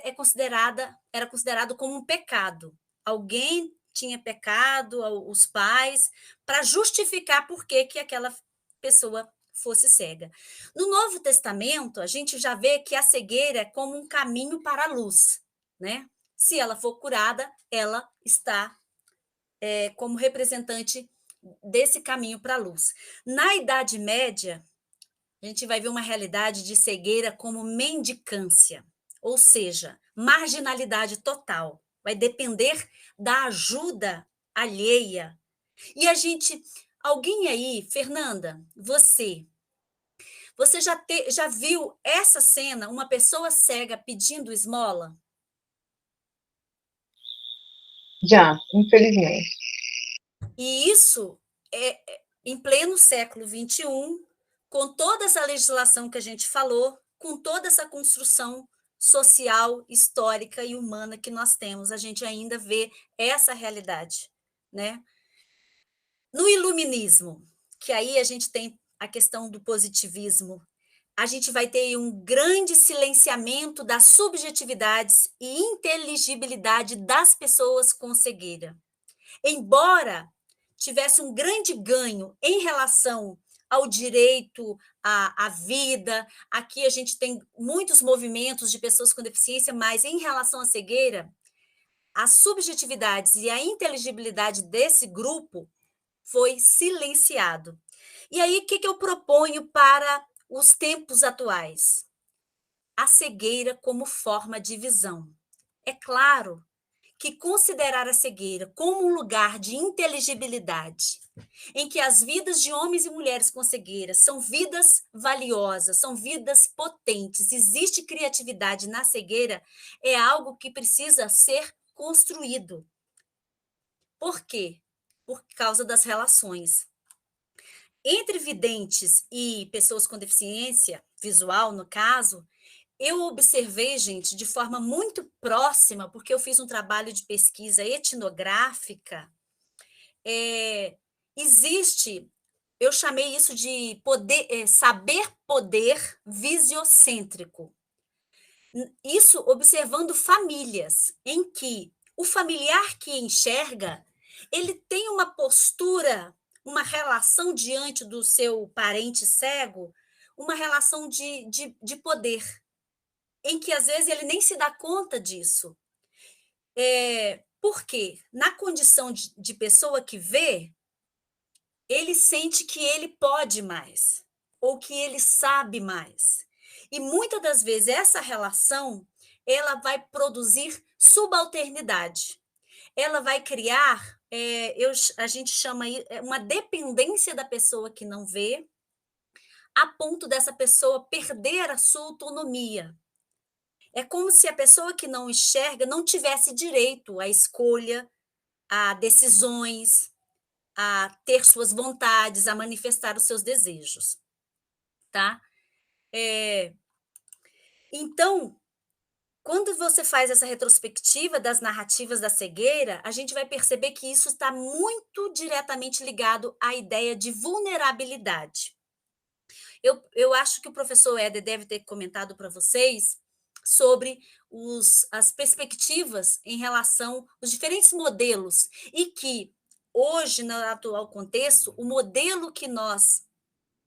era considerado como um pecado. Alguém tinha pecado, os pais, para justificar por que aquela pessoa fosse cega. No Novo Testamento, a gente já vê que a cegueira é como um caminho para a luz, né? Se ela for curada, ela está como representante desse caminho para a luz. Na Idade Média, a gente vai ver uma realidade de cegueira como mendicância, ou seja, marginalidade total. Vai depender da ajuda alheia. E alguém aí, Fernanda, você já viu essa cena, uma pessoa cega pedindo esmola? Já, infelizmente. E isso é em pleno século XXI, com toda essa legislação que a gente falou, com toda essa construção social, histórica e humana que nós temos, a gente ainda vê essa realidade, né? No iluminismo, que aí a gente tem a questão do positivismo, a gente vai ter um grande silenciamento das subjetividades e inteligibilidade das pessoas com cegueira. Embora tivesse um grande ganho em relação ao direito à vida, aqui a gente tem muitos movimentos de pessoas com deficiência, mas em relação à cegueira, as subjetividades e a inteligibilidade desse grupo foi silenciado. E aí, o que eu proponho para os tempos atuais? A cegueira como forma de visão. É claro que considerar a cegueira como um lugar de inteligibilidade, em que as vidas de homens e mulheres com cegueira são vidas valiosas, são vidas potentes, existe criatividade na cegueira, é algo que precisa ser construído. Por quê? Por causa das relações. Entre videntes e pessoas com deficiência visual, no caso, eu observei, gente, de forma muito próxima, porque eu fiz um trabalho de pesquisa etnográfica, existe, eu chamei isso de saber poder visiocêntrico. Isso observando famílias em que o familiar que enxerga, ele tem uma postura, uma relação diante do seu parente cego, uma relação de poder, em que às vezes ele nem se dá conta disso. Por quê? Na condição de pessoa que vê, ele sente que ele pode mais, ou que ele sabe mais. E muitas das vezes essa relação, ela vai produzir subalternidade. Ela vai criar, a gente chama uma dependência da pessoa que não vê, a ponto dessa pessoa perder a sua autonomia. É como se a pessoa que não enxerga não tivesse direito à escolha, a decisões, a ter suas vontades, a manifestar os seus desejos, tá? Então, quando você faz essa retrospectiva das narrativas da cegueira, a gente vai perceber que isso está muito diretamente ligado à ideia de vulnerabilidade. Eu acho que o professor Éder deve ter comentado para vocês sobre as perspectivas em relação aos diferentes modelos, e que hoje, no atual contexto, o modelo que nós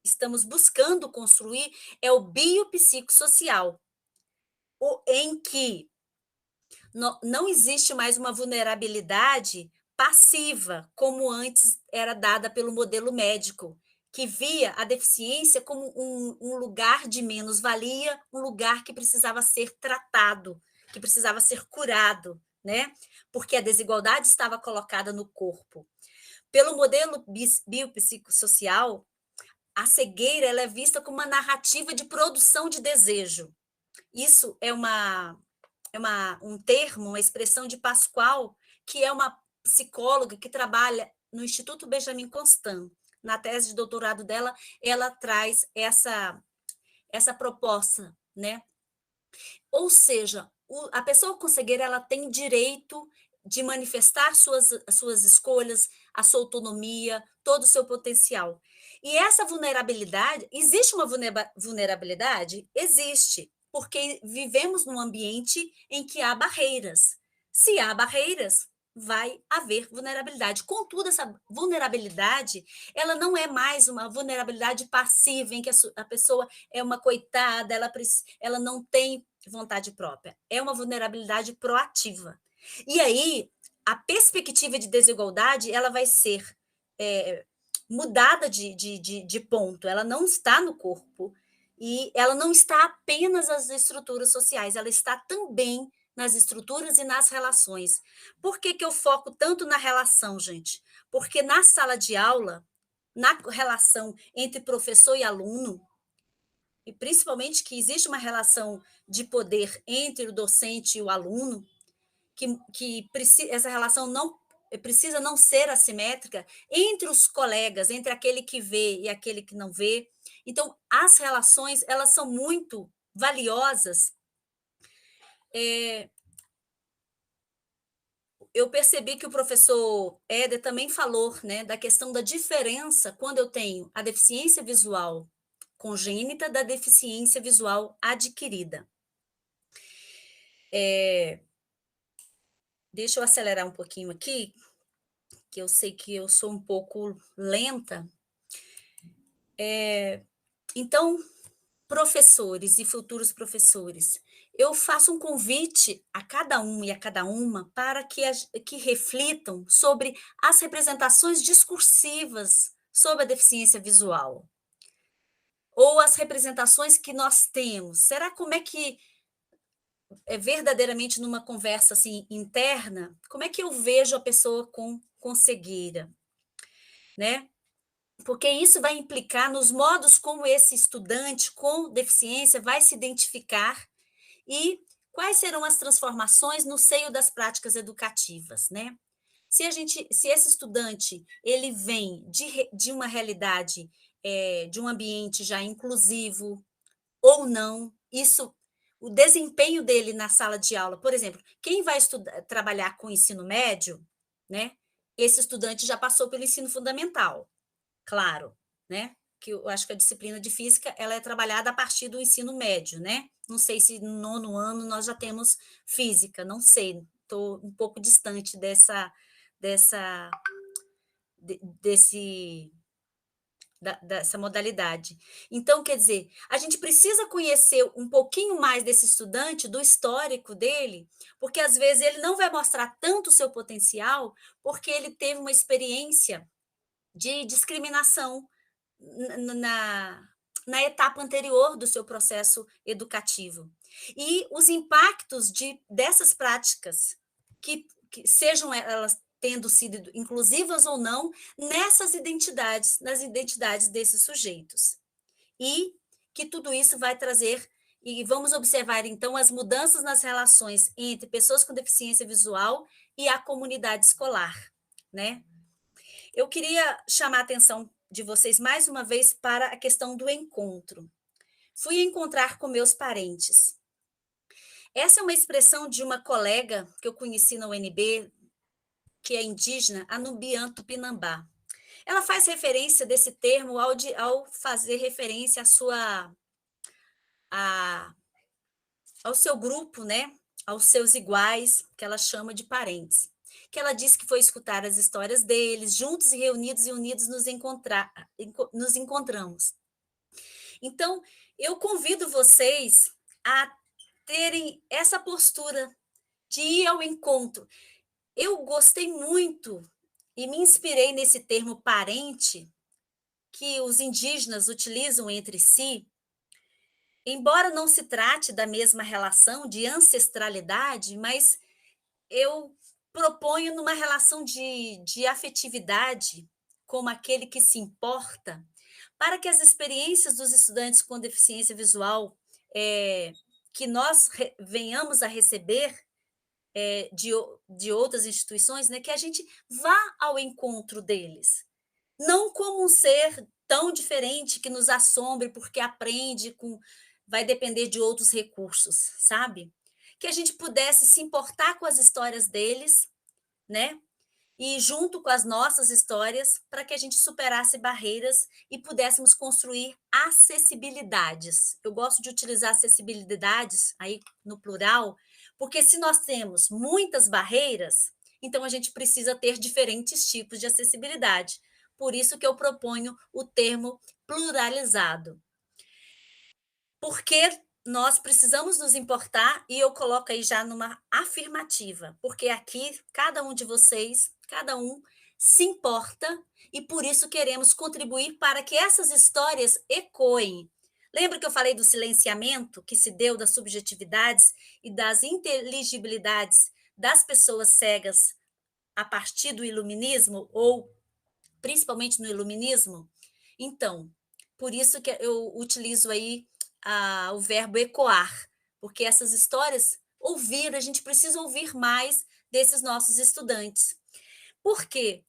estamos buscando construir é o biopsicossocial, em que não existe mais uma vulnerabilidade passiva, como antes era dada pelo modelo médico, que via a deficiência como um lugar de menos-valia, um lugar que precisava ser tratado, que precisava ser curado, né? Porque a desigualdade estava colocada no corpo. Pelo modelo biopsicossocial, a cegueira ela é vista como uma narrativa de produção de desejo. Isso é um termo, uma expressão de Pascoal, que é uma psicóloga que trabalha no Instituto Benjamin Constant. Na tese de doutorado dela, ela traz essa proposta, né? Ou seja, a pessoa com cegueira ela tem direito de manifestar suas escolhas, a sua autonomia, todo o seu potencial. E essa vulnerabilidade, existe uma vulnerabilidade? Existe, porque vivemos num ambiente em que há barreiras. Se há barreiras, vai haver vulnerabilidade. Contudo, essa vulnerabilidade, ela não é mais uma vulnerabilidade passiva, em que a pessoa é uma coitada, ela não tem vontade própria. É uma vulnerabilidade proativa. E aí, a perspectiva de desigualdade, ela vai ser mudada de ponto. Ela não está no corpo e ela não está apenas nas estruturas sociais, ela está também nas estruturas e nas relações. Por que eu foco tanto na relação, gente? Porque na sala de aula, na relação entre professor e aluno, e principalmente que existe uma relação de poder entre o docente e o aluno, essa relação não precisa não ser assimétrica entre os colegas, entre aquele que vê e aquele que não vê. Então, as relações, elas são muito valiosas. Eu percebi que o professor Éder também falou, né, da questão da diferença quando eu tenho a deficiência visual congênita da deficiência visual adquirida. Deixa eu acelerar um pouquinho aqui, que eu sei que eu sou um pouco lenta. Então, professores e futuros professores, eu faço um convite a cada um e a cada uma para que reflitam sobre as representações discursivas sobre a deficiência visual, ou as representações que nós temos. Será como é que verdadeiramente numa conversa assim interna, como é que eu vejo a pessoa com cegueira, né? Porque isso vai implicar nos modos como esse estudante com deficiência vai se identificar e quais serão as transformações no seio das práticas educativas, né? Se esse estudante ele vem de uma realidade de um ambiente já inclusivo ou não, isso, o desempenho dele na sala de aula, por exemplo, quem vai trabalhar com ensino médio, né? Esse estudante já passou pelo ensino fundamental, claro, né? Que eu acho que a disciplina de física ela é trabalhada a partir do ensino médio, né? Não sei se no 9º ano nós já temos física, não sei, estou um pouco distante dessa desse dessa modalidade. Então, quer dizer, a gente precisa conhecer um pouquinho mais desse estudante, do histórico dele, porque às vezes ele não vai mostrar tanto o seu potencial, porque ele teve uma experiência de discriminação na etapa anterior do seu processo educativo. E os impactos dessas práticas, que sejam elas tendo sido inclusivas ou não, nessas identidades, nas identidades desses sujeitos. E que tudo isso vai trazer, e vamos observar, então, as mudanças nas relações entre pessoas com deficiência visual e a comunidade escolar, né? Eu queria chamar a atenção de vocês mais uma vez para a questão do encontro. Fui encontrar com meus parentes. Essa é uma expressão de uma colega que eu conheci na UNB, que é indígena, Anubian Tupinambá. Ela faz referência desse termo ao fazer referência ao seu grupo, né? Aos seus iguais, que ela chama de parentes. Que ela disse que foi escutar as histórias deles, juntos e reunidos e unidos nos encontramos. Então, eu convido vocês a terem essa postura de ir ao encontro. Eu gostei muito e me inspirei nesse termo parente que os indígenas utilizam entre si, embora não se trate da mesma relação de ancestralidade, mas eu proponho numa relação de afetividade, como aquele que se importa, para que as experiências dos estudantes com deficiência visual que nós venhamos a receber de outras instituições, né, que a gente vá ao encontro deles, não como um ser tão diferente que nos assombre porque vai depender de outros recursos, sabe? Que a gente pudesse se importar com as histórias deles, né? E junto com as nossas histórias, para que a gente superasse barreiras e pudéssemos construir acessibilidades. Eu gosto de utilizar acessibilidades aí no plural, porque se nós temos muitas barreiras, então a gente precisa ter diferentes tipos de acessibilidade. Por isso que eu proponho o termo pluralizado. Porque nós precisamos nos importar, e eu coloco aí já numa afirmativa, porque aqui cada um de vocês, cada um se importa, e por isso queremos contribuir para que essas histórias ecoem. Lembra que eu falei do silenciamento que se deu das subjetividades e das inteligibilidades das pessoas cegas a partir do iluminismo, ou principalmente no iluminismo? Então, por isso que eu utilizo aí o verbo ecoar, porque essas histórias, a gente precisa ouvir mais desses nossos estudantes. Por quê?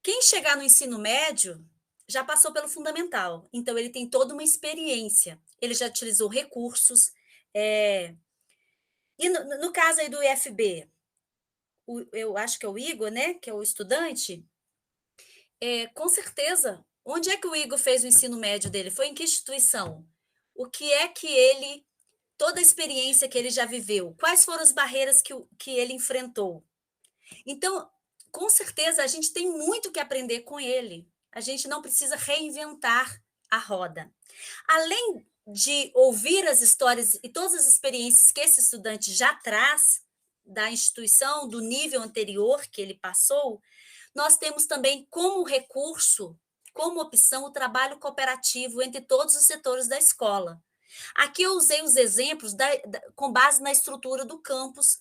Quem chegar no ensino médio já passou pelo fundamental, então ele tem toda uma experiência, ele já utilizou recursos, e no caso aí do IFB, eu acho que é o Igor, né, que é o estudante, com certeza, onde é que o Igor fez o ensino médio dele? Foi em que instituição? O que é que ele, toda a experiência que ele já viveu, quais foram as barreiras que ele enfrentou? Então, com certeza, a gente tem muito que aprender com ele. A gente não precisa reinventar a roda. Além de ouvir as histórias e todas as experiências que esse estudante já traz da instituição, do nível anterior que ele passou, nós temos também como recurso, como opção, o trabalho cooperativo entre todos os setores da escola. Aqui eu usei os exemplos com base na estrutura do campus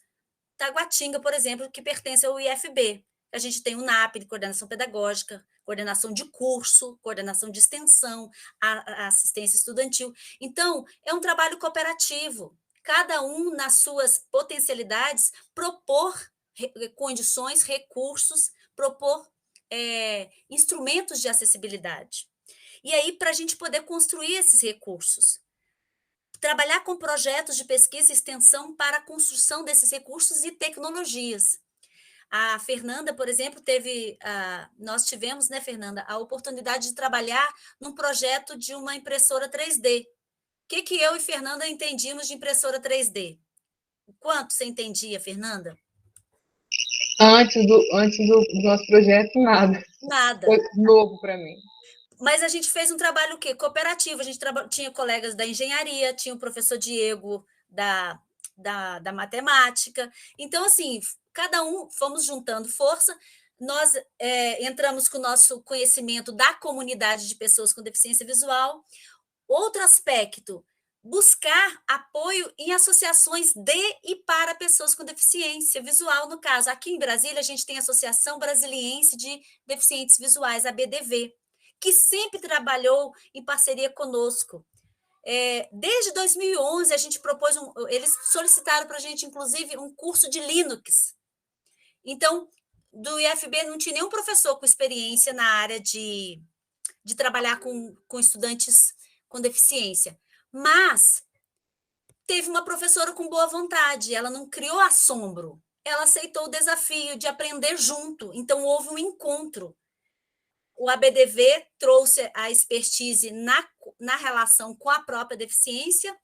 Taguatinga, por exemplo, que pertence ao IFB. A gente tem o NAP, de coordenação pedagógica, coordenação de curso, coordenação de extensão, a assistência estudantil. Então, é um trabalho cooperativo. Cada um, nas suas potencialidades, propor condições, recursos, propor instrumentos de acessibilidade. E aí, para a gente poder construir esses recursos, trabalhar com projetos de pesquisa e extensão para a construção desses recursos e tecnologias. A Fernanda, por exemplo, nós tivemos, né, Fernanda, a oportunidade de trabalhar num projeto de uma impressora 3D. O que eu e Fernanda entendíamos de impressora 3D? O quanto você entendia, Fernanda? Antes do nosso projeto, nada. Nada. Foi novo para mim. Mas a gente fez um trabalho o quê? Cooperativo. A gente tinha colegas da engenharia, tinha o professor Diego da matemática. Então, assim, cada um fomos juntando força. Nós entramos com o nosso conhecimento da comunidade de pessoas com deficiência visual. Outro aspecto, buscar apoio em associações de e para pessoas com deficiência visual, no caso. Aqui em Brasília, a gente tem a Associação Brasiliense de Deficientes Visuais, a BDV, que sempre trabalhou em parceria conosco. Desde 2011, a gente propôs, eles solicitaram para a gente, inclusive, um curso de Linux. Então, do IFB não tinha nenhum professor com experiência na área de trabalhar com estudantes com deficiência. Mas teve uma professora com boa vontade, ela não criou assombro, ela aceitou o desafio de aprender junto, então houve um encontro. O ABDV trouxe a expertise na relação com a própria deficiência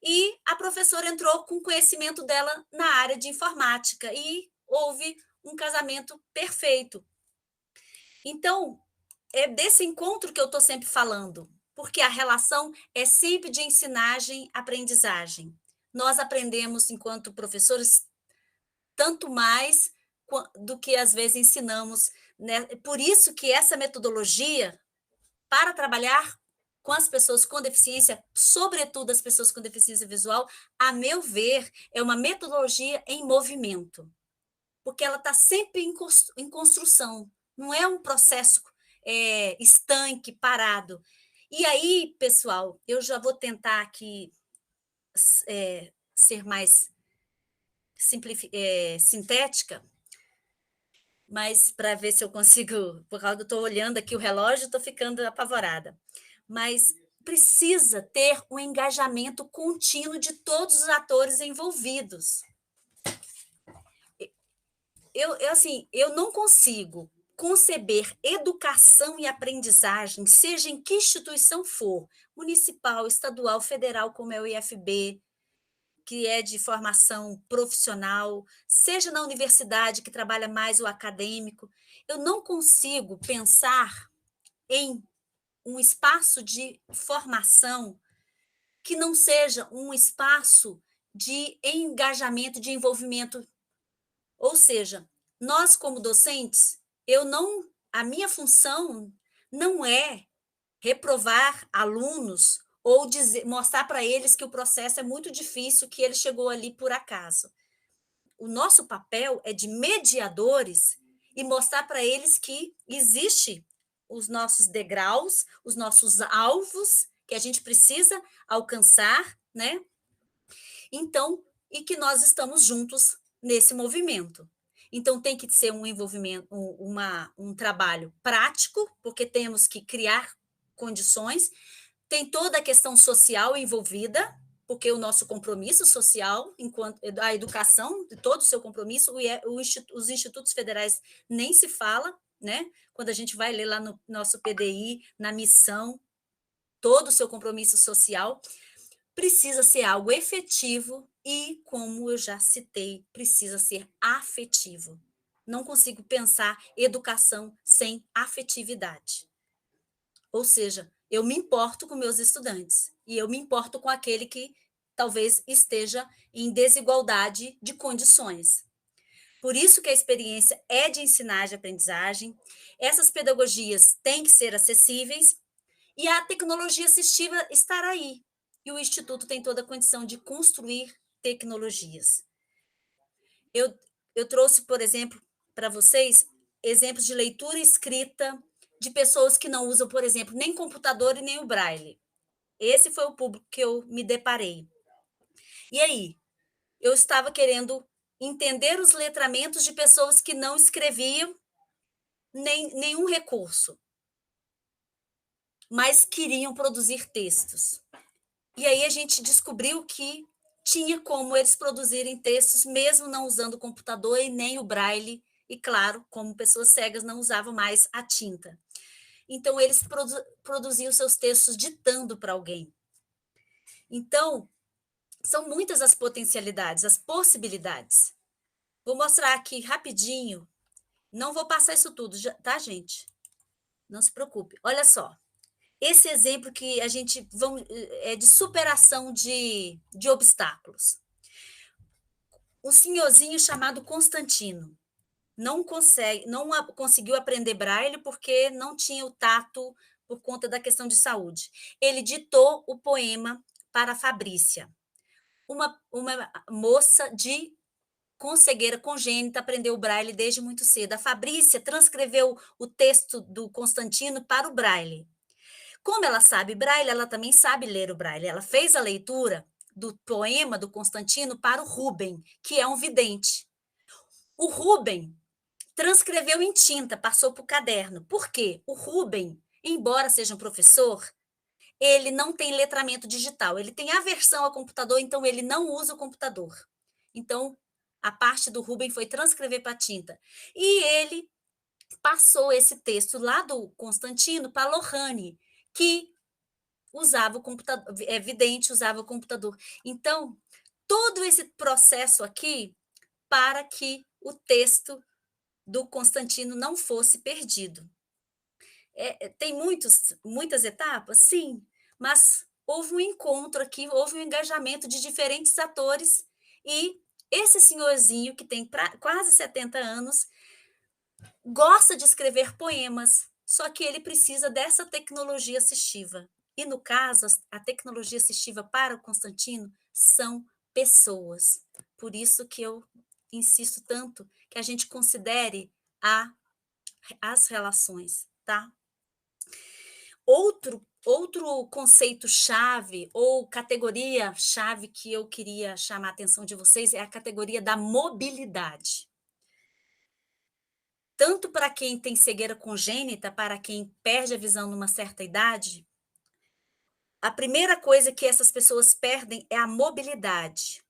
e a professora entrou com o conhecimento dela na área de informática e houve um casamento perfeito. Então, é desse encontro que eu estou sempre falando, porque a relação é sempre de ensinagem-aprendizagem. Nós aprendemos, enquanto professores, tanto mais do que, às vezes, ensinamos, né? Por isso que essa metodologia, para trabalhar com as pessoas com deficiência, sobretudo as pessoas com deficiência visual, a meu ver, é uma metodologia em movimento, porque ela está sempre em construção, não é um processo estanque, parado. E aí, pessoal, eu já vou tentar aqui ser mais sintética, mas para ver se eu consigo, por causa eu estou olhando aqui o relógio, estou ficando apavorada. Mas precisa ter um engajamento contínuo de todos os atores envolvidos. Eu não consigo conceber educação e aprendizagem, seja em que instituição for, municipal, estadual, federal, como é o IFB, que é de formação profissional, seja na universidade, que trabalha mais o acadêmico, eu não consigo pensar em um espaço de formação que não seja um espaço de engajamento, de envolvimento. Ou seja, nós, como docentes, a minha função não é reprovar alunos ou mostrar para eles que o processo é muito difícil, que ele chegou ali por acaso. O nosso papel é de mediadores e mostrar para eles que existe os nossos degraus, os nossos alvos que a gente precisa alcançar, né? Então, e que nós estamos juntos nesse movimento. Então, tem que ser um envolvimento, um trabalho prático, porque temos que criar condições. Tem toda a questão social envolvida, porque o nosso compromisso social, enquanto a educação, todo o seu compromisso, os institutos federais nem se fala, né? Quando a gente vai ler lá no nosso PDI, na missão, todo o seu compromisso social, precisa ser algo efetivo e, como eu já citei, precisa ser afetivo. Não consigo pensar educação sem afetividade. Ou seja, eu me importo com meus estudantes e eu me importo com aquele que talvez esteja em desigualdade de condições. Por isso que a experiência é de ensinagem e aprendizagem. Essas pedagogias têm que ser acessíveis e a tecnologia assistiva estará aí. e o Instituto tem toda a condição de construir tecnologias. Eu trouxe, por exemplo, para vocês, exemplos de leitura escrita de pessoas que não usam, por exemplo, nem computador e nem o braille. Esse foi o público que eu me deparei. E aí, eu estava querendo entender os letramentos de pessoas que não escreviam nenhum recurso, mas queriam produzir textos. E aí a gente descobriu que tinha como eles produzirem textos, mesmo não usando o computador e nem o braille, e claro, como pessoas cegas não usavam mais a tinta. Então, eles produziam seus textos ditando para alguém. Então, são muitas as potencialidades, as possibilidades. Vou mostrar aqui rapidinho. Não vou passar isso tudo, tá, gente? Não se preocupe. Olha só. Esse exemplo que a gente é de superação de obstáculos. Um senhorzinho chamado Constantino não conseguiu aprender braille porque não tinha o tato por conta da questão de saúde. Ele ditou o poema para a Fabrícia, uma moça com cegueira congênita, aprendeu o braille desde muito cedo. A Fabrícia transcreveu o texto do Constantino para o braille. Como ela sabe braille, ela também sabe ler o braille. Ela fez a leitura do poema do Constantino para o Rubem, que é um vidente. O Rubem transcreveu em tinta, passou para o caderno. Por quê? O Rubem, embora seja um professor, ele não tem letramento digital. Ele tem aversão ao computador, então ele não usa o computador. Então, a parte do Rubem foi transcrever para tinta. E ele passou esse texto lá do Constantino para Lohane, que usava o computador, é evidente, usava o computador. Então, todo esse processo aqui para que o texto do Constantino não fosse perdido. Tem muitas etapas? Sim, mas houve um encontro aqui, houve um engajamento de diferentes atores e esse senhorzinho, que tem quase 70 anos, gosta de escrever poemas, só que ele precisa dessa tecnologia assistiva. E, no caso, a tecnologia assistiva para o Constantino são pessoas. Por isso que eu insisto tanto que a gente considere as relações, tá? Outro conceito-chave ou categoria-chave que eu queria chamar a atenção de vocês é a categoria da mobilidade. Tanto para quem tem cegueira congênita, para quem perde a visão numa certa idade, a primeira coisa que essas pessoas perdem é a mobilidade.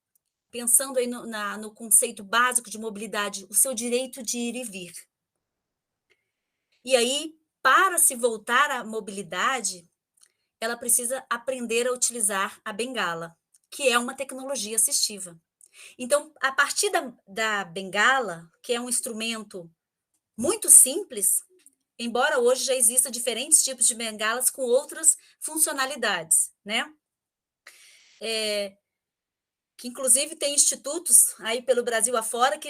Pensando aí no conceito básico de mobilidade, o seu direito de ir e vir. E aí, para se voltar à mobilidade, ela precisa aprender a utilizar a bengala, que é uma tecnologia assistiva. Então, a partir da bengala, que é um instrumento muito simples, embora hoje já exista diferentes tipos de bengalas com outras funcionalidades, né? Que inclusive tem institutos aí pelo Brasil afora que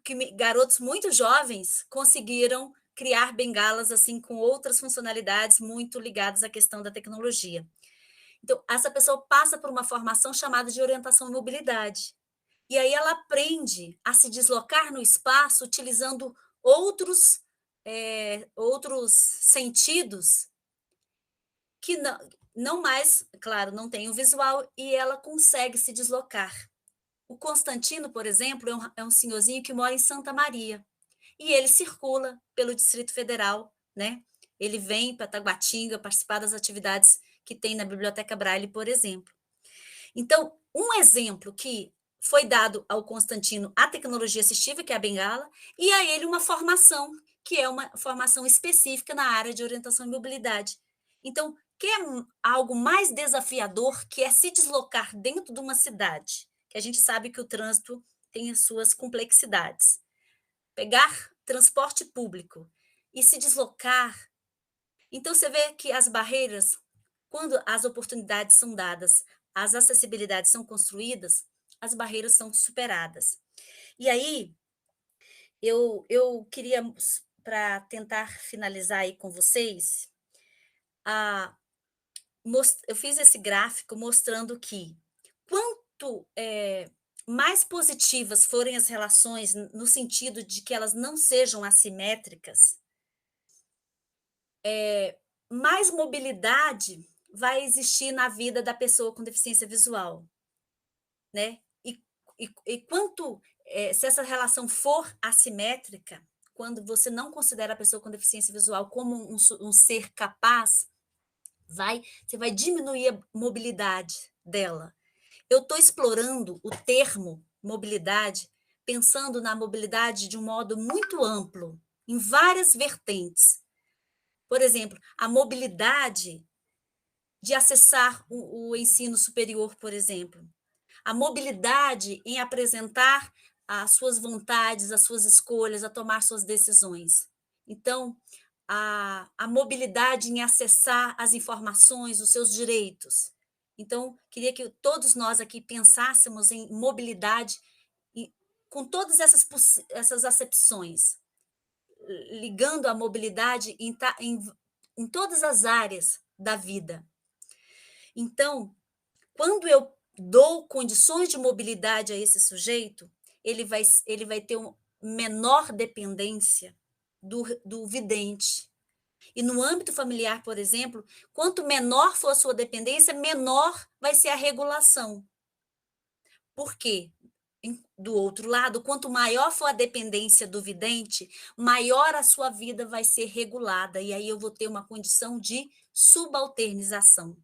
que garotos muito jovens conseguiram criar bengalas assim com outras funcionalidades muito ligadas à questão da tecnologia. Então, essa pessoa passa por uma formação chamada de orientação e mobilidade. E aí ela aprende a se deslocar no espaço utilizando outros sentidos que não mais, claro, não tem o visual, e ela consegue se deslocar. O Constantino, por exemplo, é um senhorzinho que mora em Santa Maria, e ele circula pelo Distrito Federal, né? Ele vem para Taguatinga participar das atividades que tem na Biblioteca Braille, por exemplo. Então, um exemplo que foi dado ao Constantino a tecnologia assistiva, que é a bengala, e a ele uma formação, que é uma formação específica na área de orientação e mobilidade. Então, quer algo mais desafiador, que é se deslocar dentro de uma cidade, que a gente sabe que o trânsito tem as suas complexidades. Pegar transporte público e se deslocar. Então, você vê que as barreiras, quando as oportunidades são dadas, as acessibilidades são construídas, as barreiras são superadas. E aí, eu queria, para tentar finalizar aí com vocês, eu fiz esse gráfico mostrando que quanto mais positivas forem as relações, no sentido de que elas não sejam assimétricas, mais mobilidade vai existir na vida da pessoa com deficiência visual, né? E quanto, se essa relação for assimétrica, quando você não considera a pessoa com deficiência visual como um ser capaz, você vai diminuir a mobilidade dela. Eu estou explorando o termo mobilidade, pensando na mobilidade de um modo muito amplo, em várias vertentes. Por exemplo, a mobilidade de acessar o ensino superior, por exemplo. A mobilidade em apresentar as suas vontades, as suas escolhas, a tomar suas decisões. Então, a mobilidade em acessar as informações, os seus direitos. Então, queria que todos nós aqui pensássemos em mobilidade com todas essas acepções, ligando a mobilidade em todas as áreas da vida. Então, quando eu dou condições de mobilidade a esse sujeito, ele vai ter uma menor dependência do vidente. E no âmbito familiar, por exemplo, quanto menor for a sua dependência, menor vai ser a regulação. Por quê? Do outro lado, quanto maior for a dependência do vidente, maior a sua vida vai ser regulada. E aí eu vou ter uma condição de subalternização.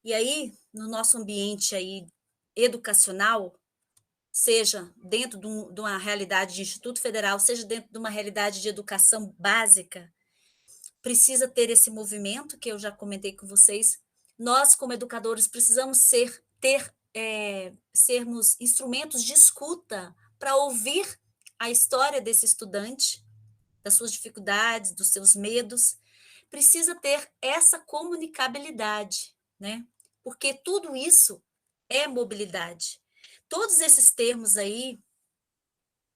E aí, no nosso ambiente aí educacional, seja dentro de uma realidade de Instituto Federal, seja dentro de uma realidade de educação básica, precisa ter esse movimento que eu já comentei com vocês. Nós, como educadores, precisamos sermos instrumentos de escuta para ouvir a história desse estudante, das suas dificuldades, dos seus medos. Precisa ter essa comunicabilidade, né? Porque tudo isso é mobilidade. Todos esses termos aí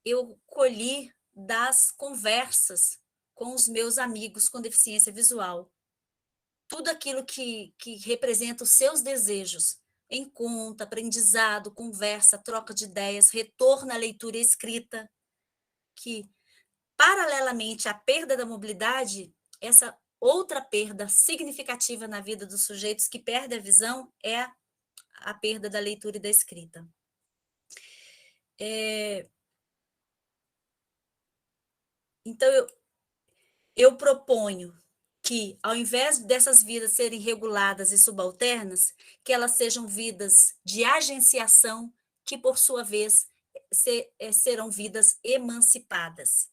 eu colhi das conversas com os meus amigos com deficiência visual. Tudo aquilo que representa os seus desejos, encontro, aprendizado, conversa, troca de ideias, retorno à leitura e escrita, que, paralelamente à perda da mobilidade, essa outra perda significativa na vida dos sujeitos que perdem a visão é a perda da leitura e da escrita. Então, eu proponho que, ao invés dessas vidas serem reguladas e subalternas, que elas sejam vidas de agenciação, que, por sua vez, serão vidas emancipadas.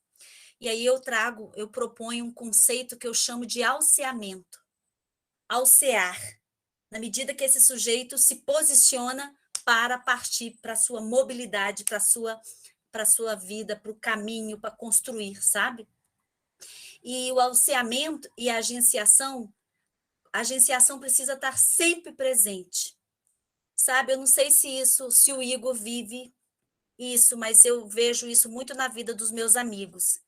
E aí eu proponho um conceito que eu chamo de alceamento. Alcear, na medida que esse sujeito se posiciona para partir para a sua mobilidade, para a sua vida, para o caminho, para construir, sabe? E o alceamento e a agenciação precisa estar sempre presente, sabe? Eu não sei se o Igor vive isso, mas eu vejo isso muito na vida dos meus amigos.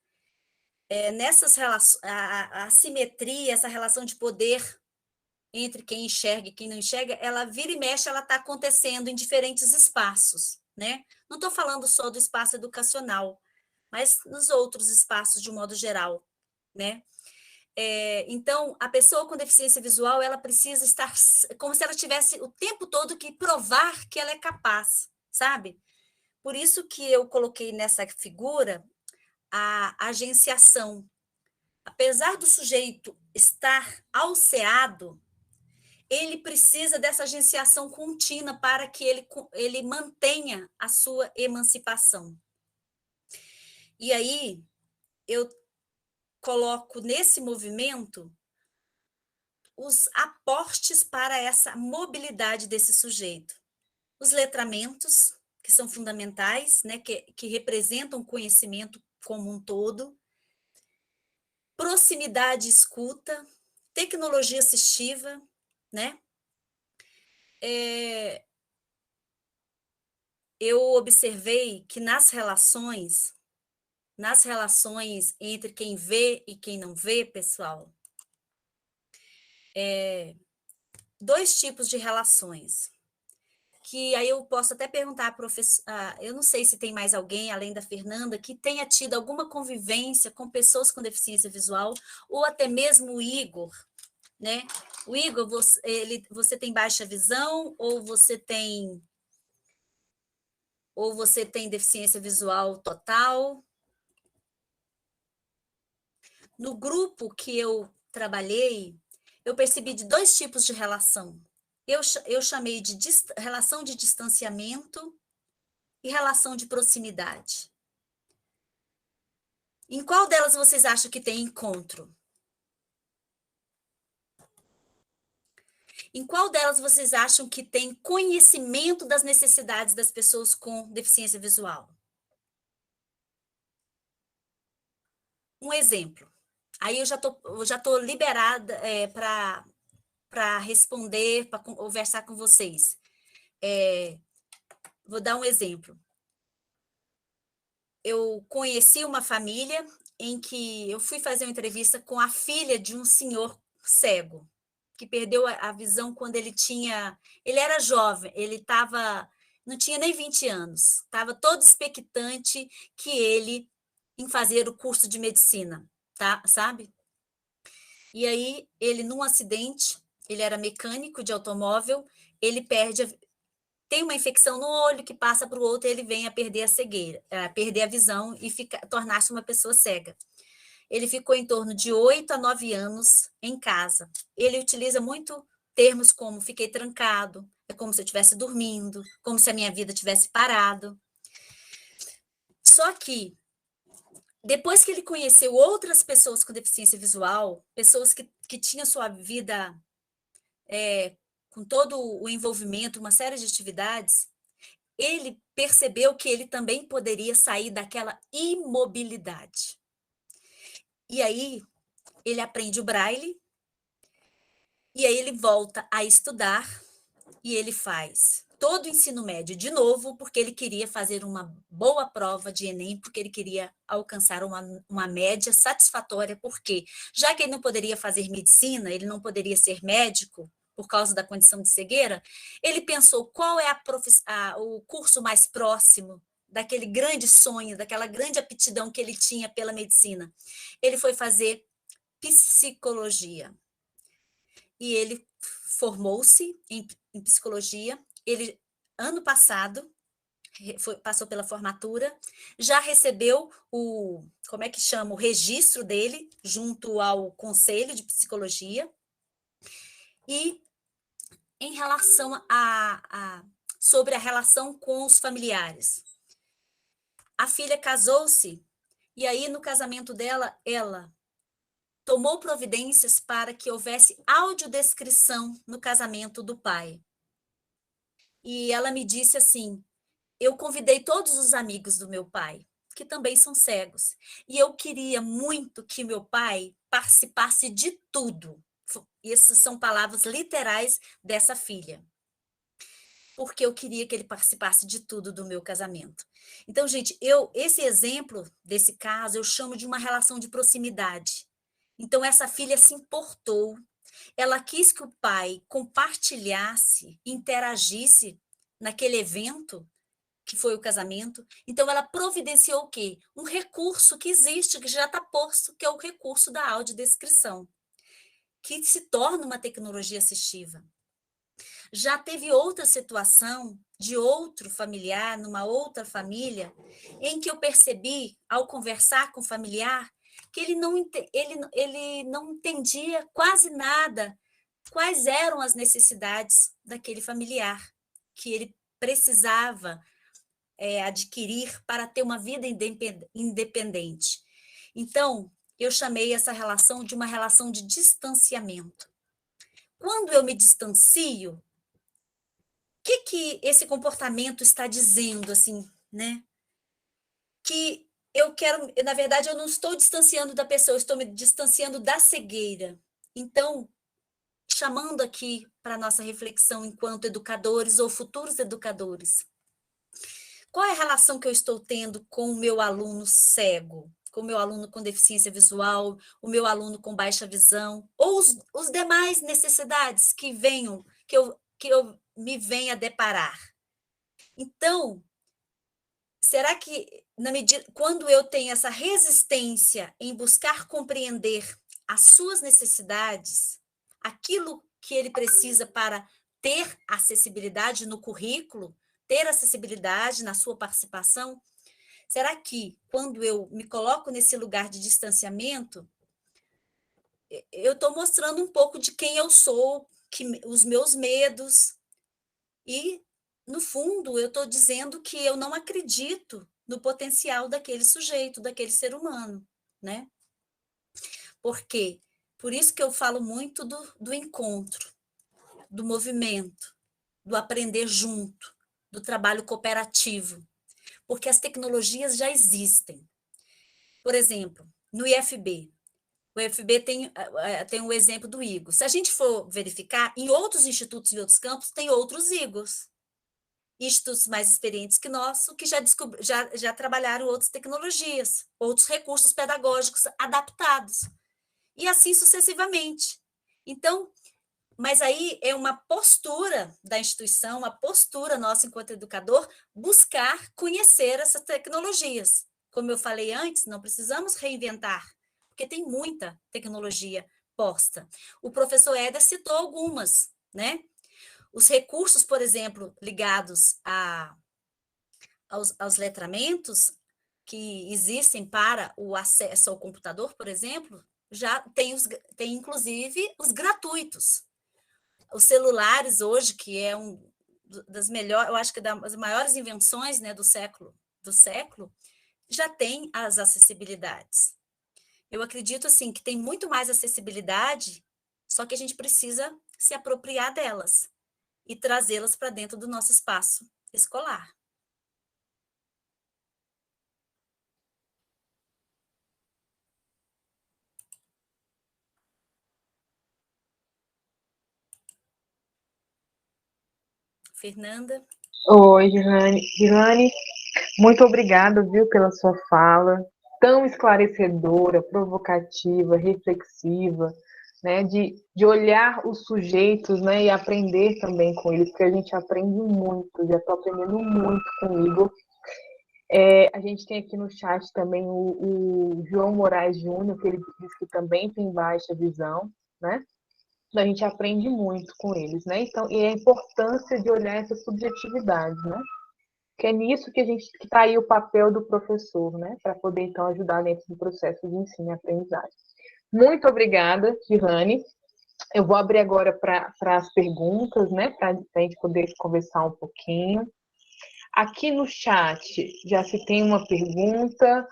Nessas relações, a assimetria, essa relação de poder entre quem enxerga e quem não enxerga, ela vira e mexe, ela está acontecendo em diferentes espaços, né? Não estou falando só do espaço educacional, mas nos outros espaços de um modo geral, né? Então, a pessoa com deficiência visual, ela precisa estar como se ela tivesse o tempo todo que provar que ela é capaz, sabe? Por isso que eu coloquei nessa figura a agenciação. Apesar do sujeito estar alceado, ele precisa dessa agenciação contínua para que ele mantenha a sua emancipação. E aí, eu coloco nesse movimento os aportes para essa mobilidade desse sujeito. Os letramentos, que são fundamentais, né, que representam o conhecimento como um todo, proximidade e escuta, tecnologia assistiva, né? Eu observei que nas relações entre quem vê e quem não vê, pessoal, dois tipos de relações, que aí eu posso até perguntar à professora, eu não sei se tem mais alguém, além da Fernanda, que tenha tido alguma convivência com pessoas com deficiência visual, ou até mesmo o Igor, né? O Igor, você tem baixa visão, ou você tem deficiência visual total? No grupo que eu trabalhei, eu percebi de dois tipos de relação. Eu chamei de relação de distanciamento e relação de proximidade. Em qual delas vocês acham que tem encontro? Em qual delas vocês acham que tem conhecimento das necessidades das pessoas com deficiência visual? Um exemplo. Aí eu já tô liberada para responder, para conversar com vocês. Vou dar um exemplo. Eu conheci uma família em que eu fui fazer uma entrevista com a filha de um senhor cego, que perdeu a visão quando ele era jovem, não tinha nem 20 anos, estava todo expectante que ele em fazer o curso de medicina, tá, sabe? E aí, ele num acidente, ele era mecânico de automóvel, ele tem uma infecção no olho que passa para o outro e ele vem a perder a cegueira, a perder a visão e tornar-se uma pessoa cega. Ele ficou em torno de 8 a 9 anos em casa. Ele utiliza muito termos como fiquei trancado, é como se eu estivesse dormindo, como se a minha vida tivesse parado. Só que, depois que ele conheceu outras pessoas com deficiência visual, pessoas que tinham sua vida com todo o envolvimento, uma série de atividades, ele percebeu que ele também poderia sair daquela imobilidade. E aí, ele aprende o braille, e aí ele volta a estudar, e ele faz todo o ensino médio de novo, porque ele queria fazer uma boa prova de Enem, porque ele queria alcançar uma média satisfatória, porque já que ele não poderia fazer medicina, ele não poderia ser médico, por causa da condição de cegueira, ele pensou qual é o curso mais próximo daquele grande sonho, daquela grande aptidão que ele tinha pela medicina. Ele foi fazer psicologia. E ele formou-se em psicologia. Ele, ano passado, passou pela formatura, já recebeu como é que chama, o registro dele junto ao Conselho de Psicologia. E em relação sobre a relação com os familiares. A filha casou-se, e aí no casamento dela, ela tomou providências para que houvesse audiodescrição no casamento do pai. E ela me disse assim, eu convidei todos os amigos do meu pai, que também são cegos, e eu queria muito que meu pai participasse de tudo. Essas são palavras literais dessa filha. Porque eu queria que ele participasse de tudo do meu casamento. Então, gente, esse exemplo desse caso, eu chamo de uma relação de proximidade. Então, essa filha se importou, ela quis que o pai compartilhasse, interagisse naquele evento, que foi o casamento. Então, ela providenciou o quê? Um recurso que existe, que já está posto, que é o recurso da audiodescrição, que se torna uma tecnologia assistiva. Já teve outra situação de outro familiar, numa outra família, em que eu percebi, ao conversar com o familiar, que ele não entendia quase nada quais eram as necessidades daquele familiar, que ele precisava adquirir para ter uma vida independente. Então, eu chamei essa relação de uma relação de distanciamento. Quando eu me distancio, que esse comportamento está dizendo, assim, né? Que na verdade, eu não estou distanciando da pessoa, eu estou me distanciando da cegueira. Então, chamando aqui para a nossa reflexão enquanto educadores ou futuros educadores, qual é a relação que eu estou tendo com o meu aluno cego, com o meu aluno com deficiência visual, o meu aluno com baixa visão, ou os demais necessidades que venham, que eu me venha deparar. Então, será que, na medida, quando eu tenho essa resistência em buscar compreender as suas necessidades, aquilo que ele precisa para ter acessibilidade no currículo, ter acessibilidade na sua participação, será que, quando eu me coloco nesse lugar de distanciamento, eu estou mostrando um pouco de quem eu sou, os meus medos, e, no fundo, eu estou dizendo que eu não acredito no potencial daquele sujeito, daquele ser humano, né? Por quê? Por isso que eu falo muito do encontro, do movimento, do aprender junto, do trabalho cooperativo, porque as tecnologias já existem. Por exemplo, no IFB, o IFB tem o exemplo do IGO. Se a gente for verificar, em outros institutos e outros campos, tem outros IGOs. Institutos mais experientes que nosso, que já trabalharam outras tecnologias, outros recursos pedagógicos adaptados, e assim sucessivamente. Então, mas aí é uma postura da instituição, uma postura nossa enquanto educador, buscar conhecer essas tecnologias. Como eu falei antes, não precisamos reinventar, porque tem muita tecnologia posta. O professor Éder citou algumas, né? Os recursos, por exemplo, ligados aos letramentos que existem para o acesso ao computador, por exemplo, já tem inclusive os gratuitos. Os celulares hoje, que é das melhores, eu acho que das maiores invenções, né, do século, já tem as acessibilidades. Eu acredito assim que tem muito mais acessibilidade, só que a gente precisa se apropriar delas e trazê-las para dentro do nosso espaço escolar. Fernanda? Oi, Girane, muito obrigada, viu, pela sua fala, tão esclarecedora, provocativa, reflexiva, né, de olhar os sujeitos, né, e aprender também com eles, porque a gente aprende muito, já estou aprendendo muito com o Igor. A gente tem aqui no chat também o João Moraes Júnior, que ele diz que também tem baixa visão, né? A gente aprende muito com eles, né? Então, e a importância de olhar essa subjetividade, né? Que é nisso que que está aí o papel do professor, né? Para poder então ajudar dentro do processo de ensino e aprendizagem. Muito obrigada, Girane. Eu vou abrir agora para as perguntas, né? Para a gente poder conversar um pouquinho. Aqui no chat já se tem uma pergunta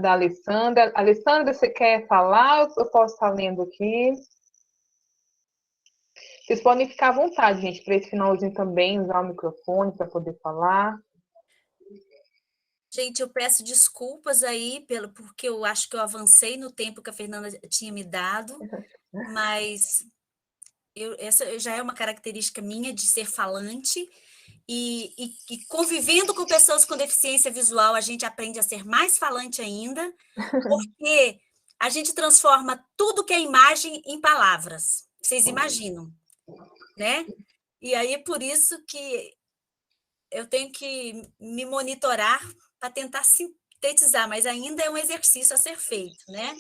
da Alessandra. Alessandra, você quer falar? Eu posso estar lendo aqui. Vocês podem ficar à vontade, gente, para esse finalzinho também, usar o microfone para poder falar. Gente, eu peço desculpas aí, porque eu acho que eu avancei no tempo que a Fernanda tinha me dado, mas essa já é uma característica minha de ser falante, e convivendo com pessoas com deficiência visual, a gente aprende a ser mais falante ainda, porque a gente transforma tudo que é imagem em palavras. Vocês imaginam, né? E aí, por isso que eu tenho que me monitorar para tentar sintetizar, mas ainda é um exercício a ser feito, né?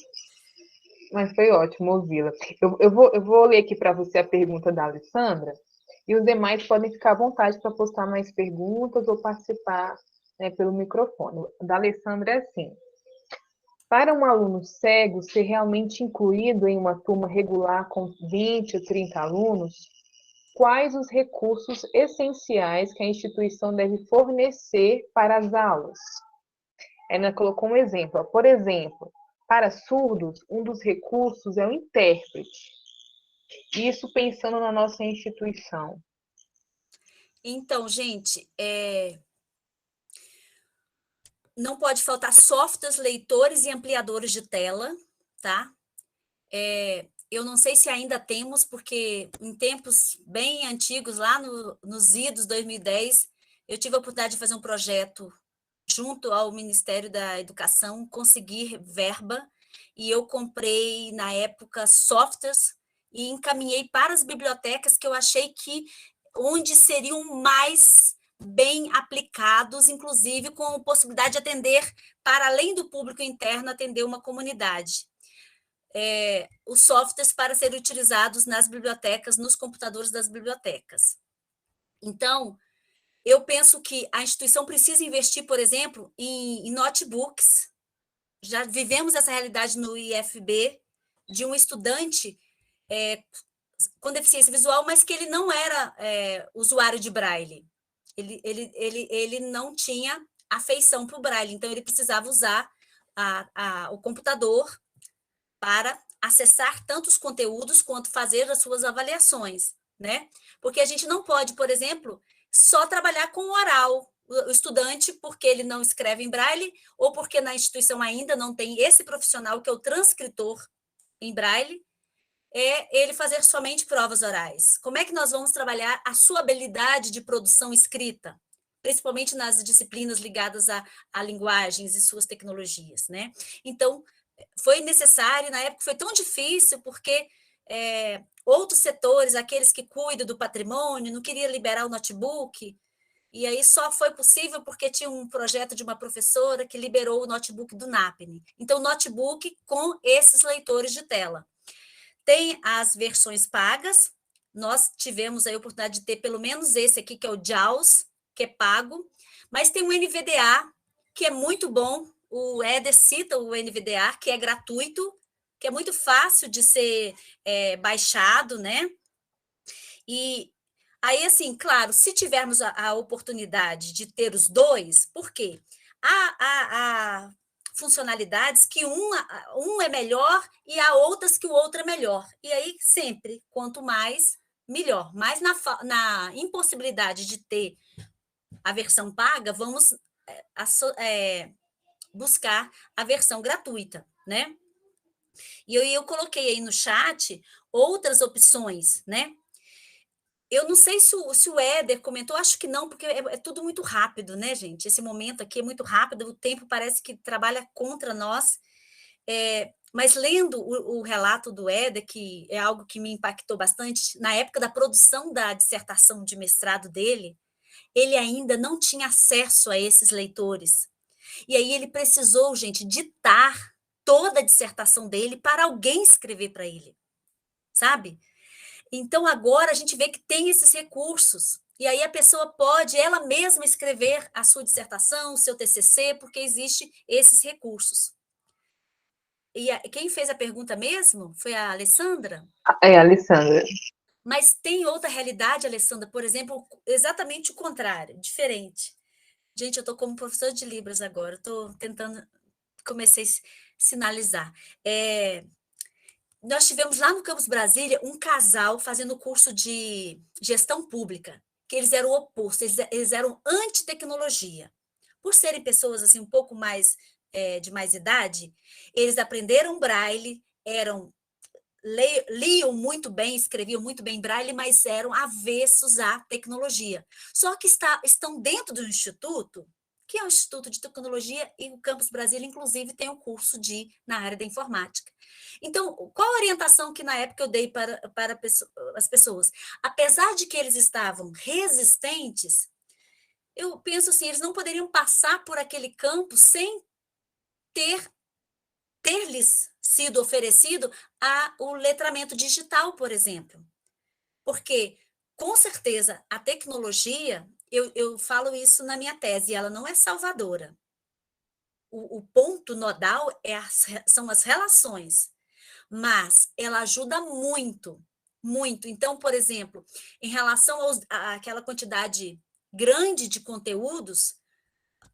Mas foi ótimo ouvi-la. Eu vou ler aqui para você a pergunta da Alessandra, e os demais podem ficar à vontade para postar mais perguntas ou participar, né, pelo microfone. Da Alessandra é assim: para um aluno cego ser realmente incluído em uma turma regular com 20 ou 30 alunos, quais os recursos essenciais que a instituição deve fornecer para as aulas? Ela colocou um exemplo. Por exemplo, para surdos, um dos recursos é o intérprete. Isso pensando na nossa instituição. Então, gente, não pode faltar softwares, leitores e ampliadores de tela, tá? Eu não sei se ainda temos, porque em tempos bem antigos, lá nos idos 2010, eu tive a oportunidade de fazer um projeto junto ao Ministério da Educação, consegui verba e eu comprei, na época, softwares e encaminhei para as bibliotecas que eu achei que onde seriam mais bem aplicados, inclusive com possibilidade de atender, para além do público interno, atender uma comunidade. Os softwares para serem utilizados nas bibliotecas, nos computadores das bibliotecas. Então, eu penso que a instituição precisa investir, por exemplo, em notebooks. Já vivemos essa realidade no IFB, de um estudante com deficiência visual, mas que ele não era usuário de Braille. Ele não tinha afeição para o Braille, então ele precisava usar o computador para acessar tantos conteúdos quanto fazer as suas avaliações, né? Porque a gente não pode, por exemplo, só trabalhar com o oral. O estudante, porque ele não escreve em Braille, ou porque na instituição ainda não tem esse profissional, que é o transcritor em Braille, ele fazer somente provas orais. Como é que nós vamos trabalhar a sua habilidade de produção escrita, principalmente nas disciplinas ligadas a linguagens e suas tecnologias, né? Então, foi necessário, na época foi tão difícil, porque outros setores, aqueles que cuidam do patrimônio, não queria liberar o notebook, e aí só foi possível porque tinha um projeto de uma professora que liberou o notebook do NAPNE. Então, notebook com esses leitores de tela. Tem as versões pagas, nós tivemos a oportunidade de ter pelo menos esse aqui, que é o JAWS, que é pago, mas tem um NVDA, que é muito bom, o Éder cita o NVDA, que é gratuito, que é muito fácil de ser baixado, né? E aí, assim, claro, se tivermos a oportunidade de ter os dois, por quê? Há funcionalidades que um é melhor e há outras que o outro é melhor. E aí, sempre, quanto mais, melhor. Mas na impossibilidade de ter a versão paga, vamos buscar a versão gratuita, né? E eu coloquei aí no chat outras opções, né? Eu não sei se o Éder comentou, acho que não, porque é tudo muito rápido, né, gente? Esse momento aqui é muito rápido, o tempo parece que trabalha contra nós. Mas lendo o relato do Éder, que é algo que me impactou bastante, na época da produção da dissertação de mestrado dele, ele ainda não tinha acesso a esses leitores. E aí ele precisou, gente, ditar toda a dissertação dele para alguém escrever para ele, sabe? Então, agora a gente vê que tem esses recursos. E aí a pessoa pode ela mesma escrever a sua dissertação, o seu TCC, porque existem esses recursos. E quem fez a pergunta mesmo foi a Alessandra? Alessandra. Mas tem outra realidade, Alessandra, por exemplo, exatamente o contrário, diferente. Gente, eu estou como professora de Libras agora, estou tentando, comecei a sinalizar. Nós tivemos lá no Campus Brasília um casal fazendo curso de gestão pública, que eles eram opostos, eles eram anti-tecnologia. Por serem pessoas assim um pouco mais de mais idade, eles aprenderam Braille, liam muito bem, escreviam muito bem Braille, mas eram avessos à tecnologia. Só que estão dentro do instituto, que é o Instituto de Tecnologia, e o Campus Brasília, inclusive, tem um curso na área da informática. Então, qual a orientação que na época eu dei para as pessoas? Apesar de que eles estavam resistentes, eu penso assim, eles não poderiam passar por aquele campo sem ter-lhes sido oferecido o letramento digital, por exemplo. Porque, com certeza, a tecnologia, eu falo isso na minha tese, ela não é salvadora. O ponto nodal são as relações, mas ela ajuda muito, muito. Então, por exemplo, em relação àquela quantidade grande de conteúdos,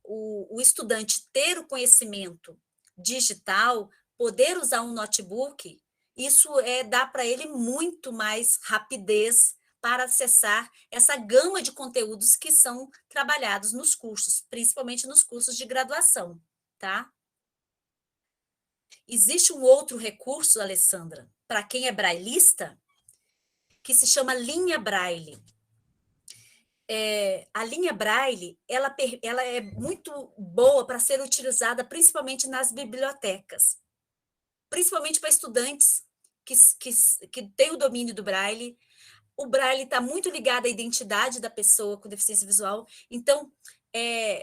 o estudante ter o conhecimento digital, poder usar um notebook, isso dá para ele muito mais rapidez para acessar essa gama de conteúdos que são trabalhados nos cursos, principalmente nos cursos de graduação, tá? Existe um outro recurso, Alessandra, para quem é brailista, que se chama linha Braille. a linha Braille ela é muito boa para ser utilizada principalmente nas bibliotecas, principalmente para estudantes que têm o domínio do Braille. O Braille está muito ligado à identidade da pessoa com deficiência visual. Então,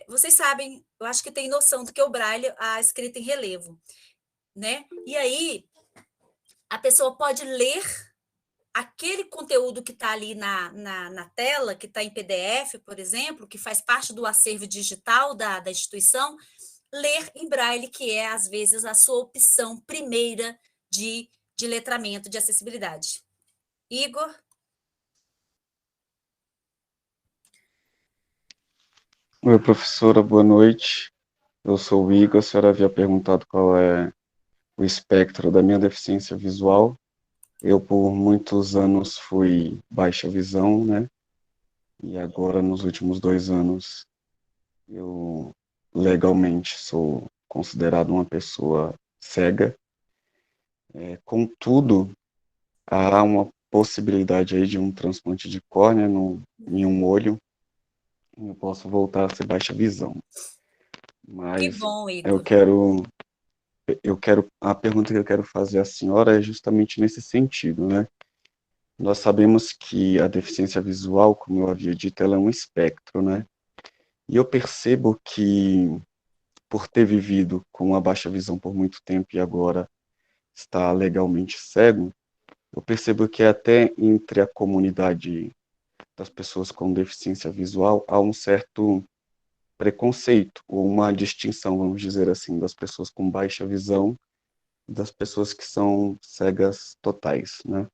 vocês sabem, eu acho que tem noção do que é o Braille, a escrita em relevo, né? E aí, a pessoa pode ler aquele conteúdo que está ali na tela, que está em PDF, por exemplo, que faz parte do acervo digital da instituição, ler em Braille, que é, às vezes, a sua opção primeira de letramento, de acessibilidade. Igor? Oi, professora, boa noite. Eu sou o Igor. A senhora havia perguntado qual é o espectro da minha deficiência visual. Eu, por muitos anos, fui baixa visão, né? E agora, nos últimos 2 anos, eu legalmente sou considerado uma pessoa cega. Contudo, há uma possibilidade aí de um transplante de córnea em um olho, e eu posso voltar a ser baixa visão. Que Mas bom, eu Igor. quero, a pergunta que eu quero fazer à senhora é justamente nesse sentido, né? Nós sabemos que a deficiência visual, como eu havia dito, ela é um espectro, né? E eu percebo que, por ter vivido com a baixa visão por muito tempo e agora está legalmente cego, eu percebo que até entre a comunidade das pessoas com deficiência visual há um certo preconceito, ou uma distinção, vamos dizer assim, das pessoas com baixa visão e das pessoas que são cegas totais, né?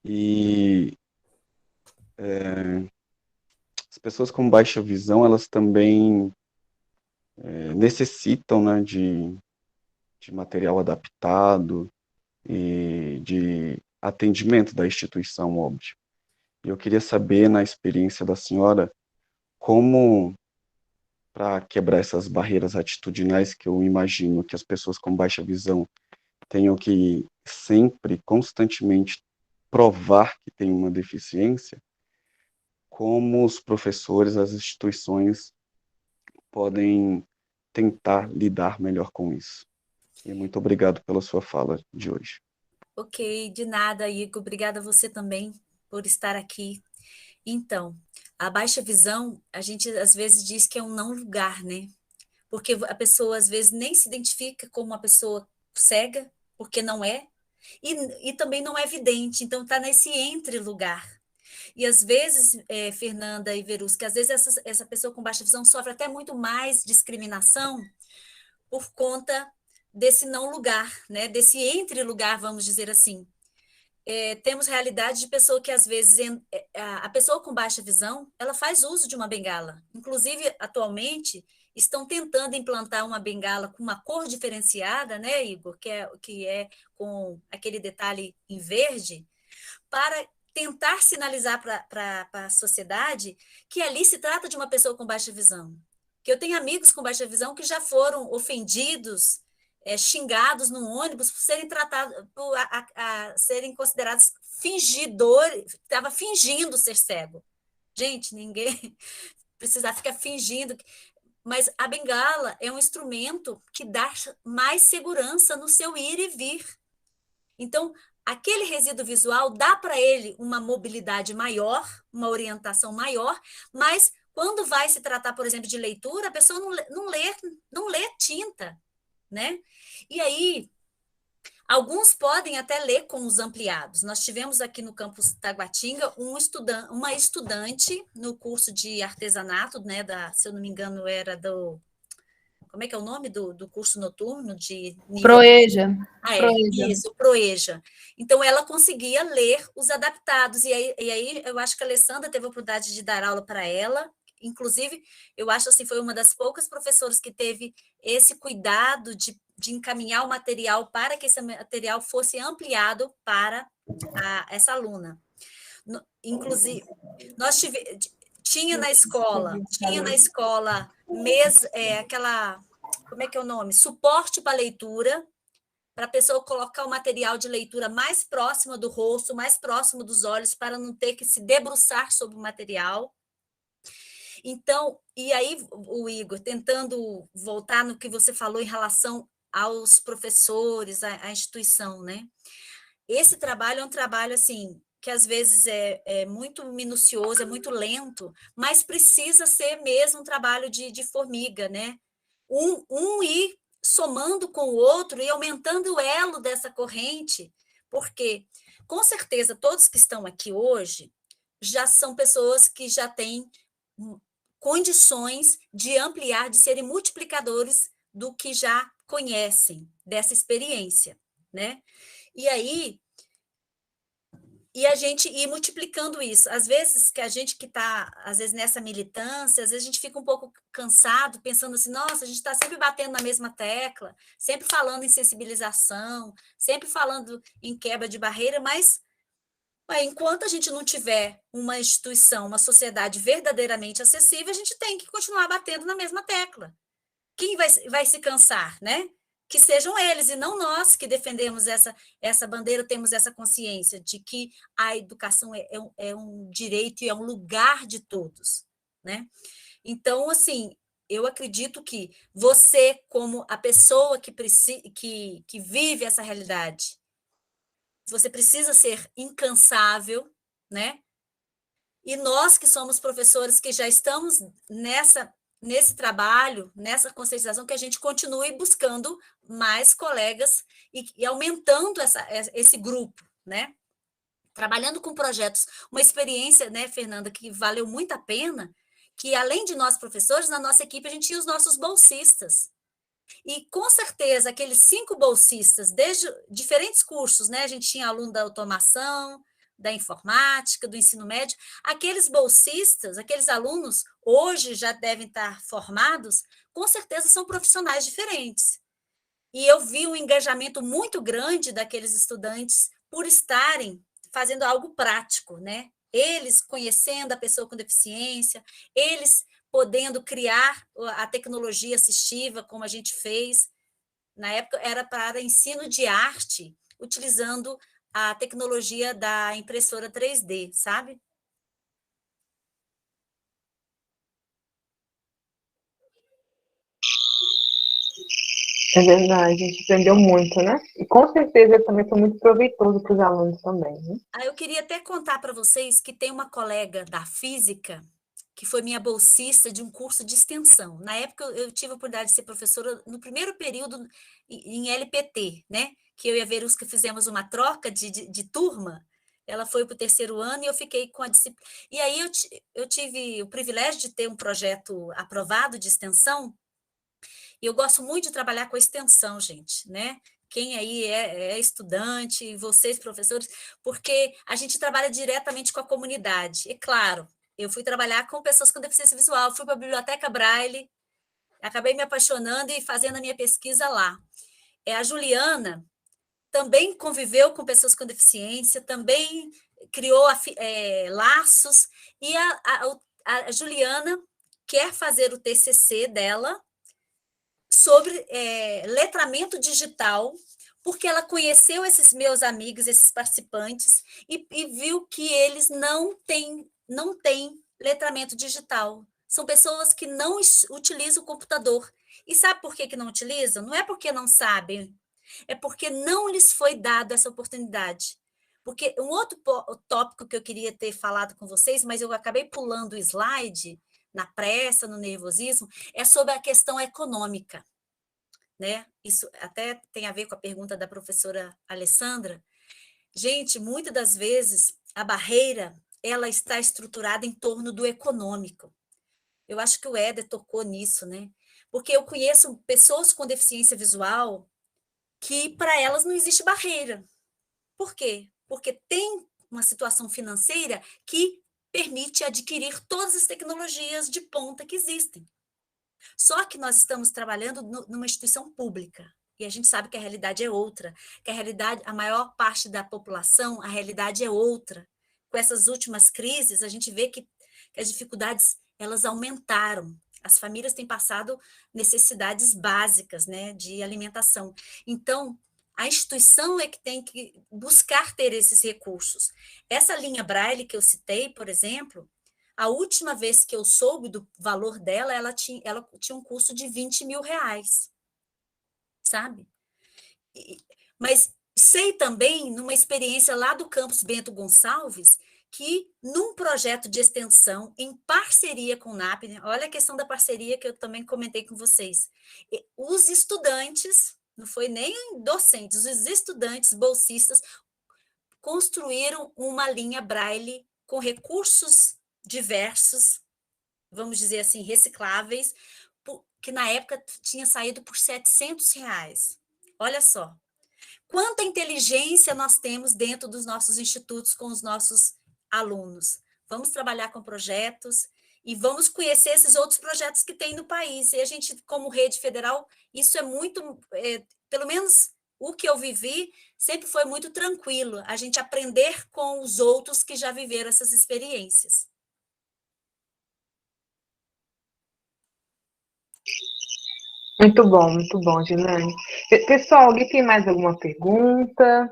E as pessoas com baixa visão, elas também necessitam, né, de material adaptado e de atendimento da instituição, óbvio. E eu queria saber, na experiência da senhora, como, para quebrar essas barreiras atitudinais que eu imagino que as pessoas com baixa visão tenham que sempre, constantemente, provar que tem uma deficiência, como os professores, as instituições podem tentar lidar melhor com isso. E muito obrigado pela sua fala de hoje. Ok, de nada, Igor. Obrigada a você também por estar aqui. Então, a baixa visão, a gente às vezes diz que é um não lugar, né? Porque a pessoa às vezes nem se identifica como uma pessoa cega, porque não é, e também não é vidente, então está nesse entre lugar. E às vezes, Fernanda e Verusca, às vezes essa pessoa com baixa visão sofre até muito mais discriminação por conta desse não lugar, né? Desse entre lugar, vamos dizer assim. Temos realidade de pessoa que, às vezes, a pessoa com baixa visão, ela faz uso de uma bengala. Inclusive, atualmente, estão tentando implantar uma bengala com uma cor diferenciada, né, Igor? Que é com aquele detalhe em verde, para tentar sinalizar para a sociedade que ali se trata de uma pessoa com baixa visão. Que eu tenho amigos com baixa visão que já foram ofendidos, xingados no ônibus por serem tratados, por serem considerados fingidores, estava fingindo ser cego. Gente, ninguém precisa ficar fingindo. Mas a bengala é um instrumento que dá mais segurança no seu ir e vir. Então, aquele resíduo visual dá para ele uma mobilidade maior, uma orientação maior, mas quando vai se tratar, por exemplo, de leitura, a pessoa não lê tinta, né? E aí, alguns podem até ler com os ampliados. Nós tivemos aqui no campus Taguatinga uma estudante no curso de artesanato, né? Se eu não me engano, era do... Como é que é o nome do curso noturno de nível... Proeja. Proeja. Isso, Proeja. Então, ela conseguia ler os adaptados, e aí eu acho que a Alessandra teve a oportunidade de dar aula para ela, inclusive, eu acho assim, foi uma das poucas professoras que teve esse cuidado de encaminhar o material para que esse material fosse ampliado para essa aluna. Inclusive, nós tinha na escola aquela, como é que é o nome? Suporte para leitura, para a pessoa colocar o material de leitura mais próximo do rosto, mais próximo dos olhos, para não ter que se debruçar sobre o material. Então, e aí, o Igor, tentando voltar no que você falou em relação aos professores, à instituição, né? Esse trabalho é um trabalho, assim, que às vezes é muito minucioso, é muito lento, mas precisa ser mesmo um trabalho de formiga, né? Um ir somando com o outro e aumentando o elo dessa corrente, porque, com certeza, todos que estão aqui hoje já são pessoas que já têm condições de ampliar, de serem multiplicadores do que já conhecem dessa experiência, né? E aí, e a gente ir multiplicando isso. Às vezes, que a gente que está, às vezes, nessa militância, às vezes a gente fica um pouco cansado, pensando assim, nossa, a gente está sempre batendo na mesma tecla, sempre falando em sensibilização, sempre falando em quebra de barreira, mas enquanto a gente não tiver uma instituição, uma sociedade verdadeiramente acessível, a gente tem que continuar batendo na mesma tecla. Quem vai se cansar, né? Que sejam eles, e não nós que defendemos essa bandeira, temos essa consciência de que a educação é um direito e é um lugar de todos, né? Então, assim, eu acredito que você, como a pessoa que vive essa realidade, você precisa ser incansável, né? E nós que somos professores que já estamos nesse trabalho, nessa conscientização, que a gente continue buscando mais colegas e aumentando esse grupo, né? Trabalhando com projetos, uma experiência, né, Fernanda, que valeu muito a pena, que além de nós professores, na nossa equipe a gente tinha os nossos bolsistas. E, com certeza, aqueles 5 bolsistas, desde diferentes cursos, né? A gente tinha aluno da automação, da informática, do ensino médio. Aqueles bolsistas, aqueles alunos, hoje já devem estar formados, com certeza são profissionais diferentes. E eu vi um engajamento muito grande daqueles estudantes por estarem fazendo algo prático, né? Eles conhecendo a pessoa com deficiência, eles podendo criar a tecnologia assistiva, como a gente fez. Na época, era para ensino de arte, utilizando a tecnologia da impressora 3D, sabe? É verdade, a gente aprendeu muito, né? E com certeza também foi muito proveitoso para os alunos também, né? Eu queria até contar para vocês que tem uma colega da física que foi minha bolsista de um curso de extensão. Na época, eu tive a oportunidade de ser professora no primeiro período em LPT, né? Que eu e a Verusca fizemos uma troca de turma. Ela foi para o 3º ano e eu fiquei com a disciplina. E aí eu tive o privilégio de ter um projeto aprovado de extensão. E eu gosto muito de trabalhar com a extensão, gente, né? Quem aí é estudante, vocês, professores, porque a gente trabalha diretamente com a comunidade. E, claro, eu fui trabalhar com pessoas com deficiência visual, fui para a Biblioteca Braille, acabei me apaixonando e fazendo a minha pesquisa lá. A Juliana também conviveu com pessoas com deficiência, também criou laços, e a Juliana quer fazer o TCC dela sobre letramento digital, porque ela conheceu esses meus amigos, esses participantes, e viu que eles não têm letramento digital. São pessoas que não utilizam o computador. E sabe por que não utilizam? Não é porque não sabem, é porque não lhes foi dada essa oportunidade. Porque um outro tópico que eu queria ter falado com vocês, mas eu acabei pulando o slide, na pressa, no nervosismo, é sobre a questão econômica, né? Isso até tem a ver com a pergunta da professora Alessandra. Gente, muitas das vezes a barreira ela está estruturada em torno do econômico. Eu acho que o Éder tocou nisso, né? Porque eu conheço pessoas com deficiência visual que para elas não existe barreira. Por quê? Porque tem uma situação financeira que permite adquirir todas as tecnologias de ponta que existem. Só que nós estamos trabalhando numa instituição pública, e a gente sabe que a realidade é outra, que a realidade, a maior parte da população, a realidade é outra. Com essas últimas crises, a gente vê que as dificuldades, elas aumentaram. As famílias têm passado necessidades básicas, né, de alimentação. Então, A instituição é que tem que buscar ter esses recursos. Essa linha Braille que eu citei, por exemplo, a última vez que eu soube do valor dela, ela tinha um custo de R$ 20.000, sabe? Mas sei também, numa experiência lá do campus Bento Gonçalves, que num projeto de extensão, em parceria com o NAP, olha a questão da parceria que eu também comentei com vocês, os estudantes, não foi nem docentes, os estudantes bolsistas construíram uma linha Braille com recursos diversos, vamos dizer assim, recicláveis, que na época tinha saído por R$ 700. Olha só, quanta inteligência nós temos dentro dos nossos institutos com os nossos alunos. Vamos trabalhar com projetos e vamos conhecer esses outros projetos que tem no país. E a gente, como rede federal, isso é muito, pelo menos o que eu vivi, sempre foi muito tranquilo, a gente aprender com os outros que já viveram essas experiências. Muito bom, Gilane. Pessoal, alguém tem mais alguma pergunta?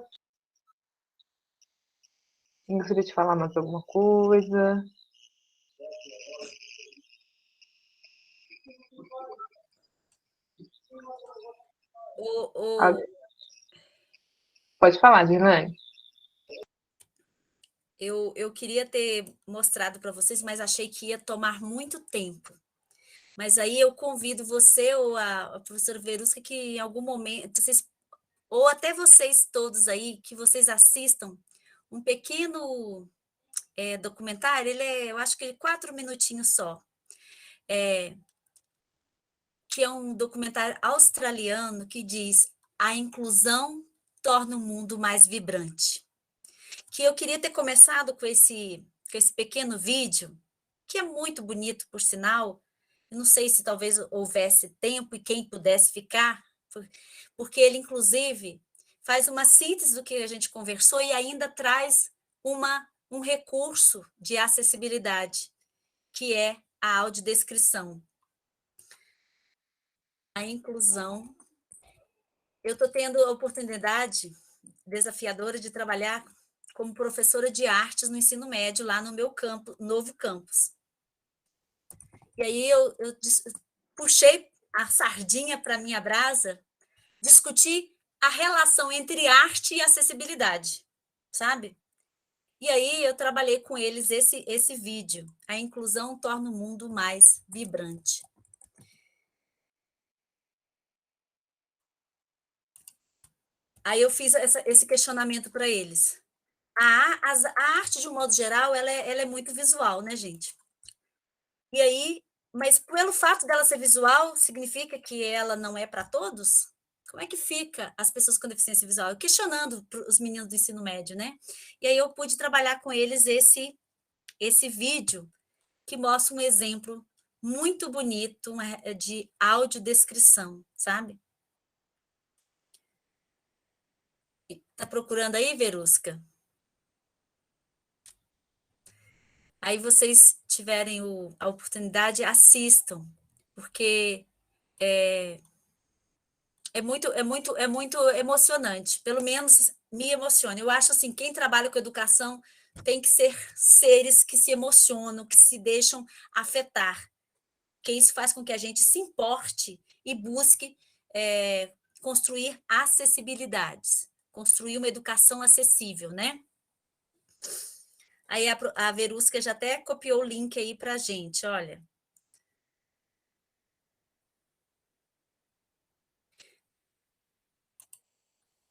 Gostaria de falar mais alguma coisa? Pode falar, Gilane. Eu queria ter mostrado para vocês, mas achei que ia tomar muito tempo. Mas aí eu convido você ou a professora Verusca que em algum momento, ou até vocês todos aí, que vocês assistam um pequeno documentário, eu acho que é 4 minutinhos só, que é um documentário australiano que diz: a inclusão torna o mundo mais vibrante. Que eu queria ter começado com esse pequeno vídeo, que é muito bonito, por sinal. Eu não sei se talvez houvesse tempo e quem pudesse ficar, porque ele, inclusive, faz uma síntese do que a gente conversou e ainda traz um recurso de acessibilidade, que é a audiodescrição. A inclusão. Eu estou tendo a oportunidade desafiadora de trabalhar como professora de artes no ensino médio, lá no meu novo campus. E aí eu puxei a sardinha para a minha brasa, discuti a relação entre arte e acessibilidade, sabe? E aí eu trabalhei com eles esse vídeo. A inclusão torna o mundo mais vibrante. Aí eu fiz esse questionamento para eles. A arte, de um modo geral, ela é muito visual, né, gente? E aí, mas pelo fato dela ser visual, significa que ela não é para todos? Como é que fica as pessoas com deficiência visual? Eu questionando os meninos do ensino médio, né? E aí eu pude trabalhar com eles esse vídeo que mostra um exemplo muito bonito de audiodescrição, sabe? Tá procurando aí, Verusca? Aí vocês tiverem a oportunidade, assistam, porque é muito emocionante. Pelo menos me emociona. Eu acho assim, quem trabalha com educação tem que ser seres que se emocionam, que se deixam afetar, que isso faz com que a gente se importe e busque construir acessibilidades, construir uma educação acessível, né? Aí a Verusca já até copiou o link aí para a gente, olha.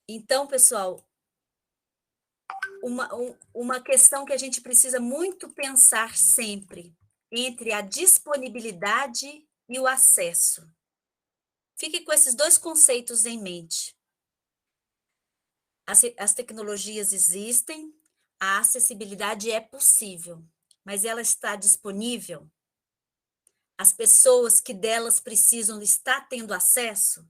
Então, pessoal, uma questão que a gente precisa muito pensar sempre, entre a disponibilidade e o acesso. Fique com esses dois conceitos em mente. As tecnologias existem, a acessibilidade é possível, mas ela está disponível? As pessoas que delas precisam estão tendo acesso?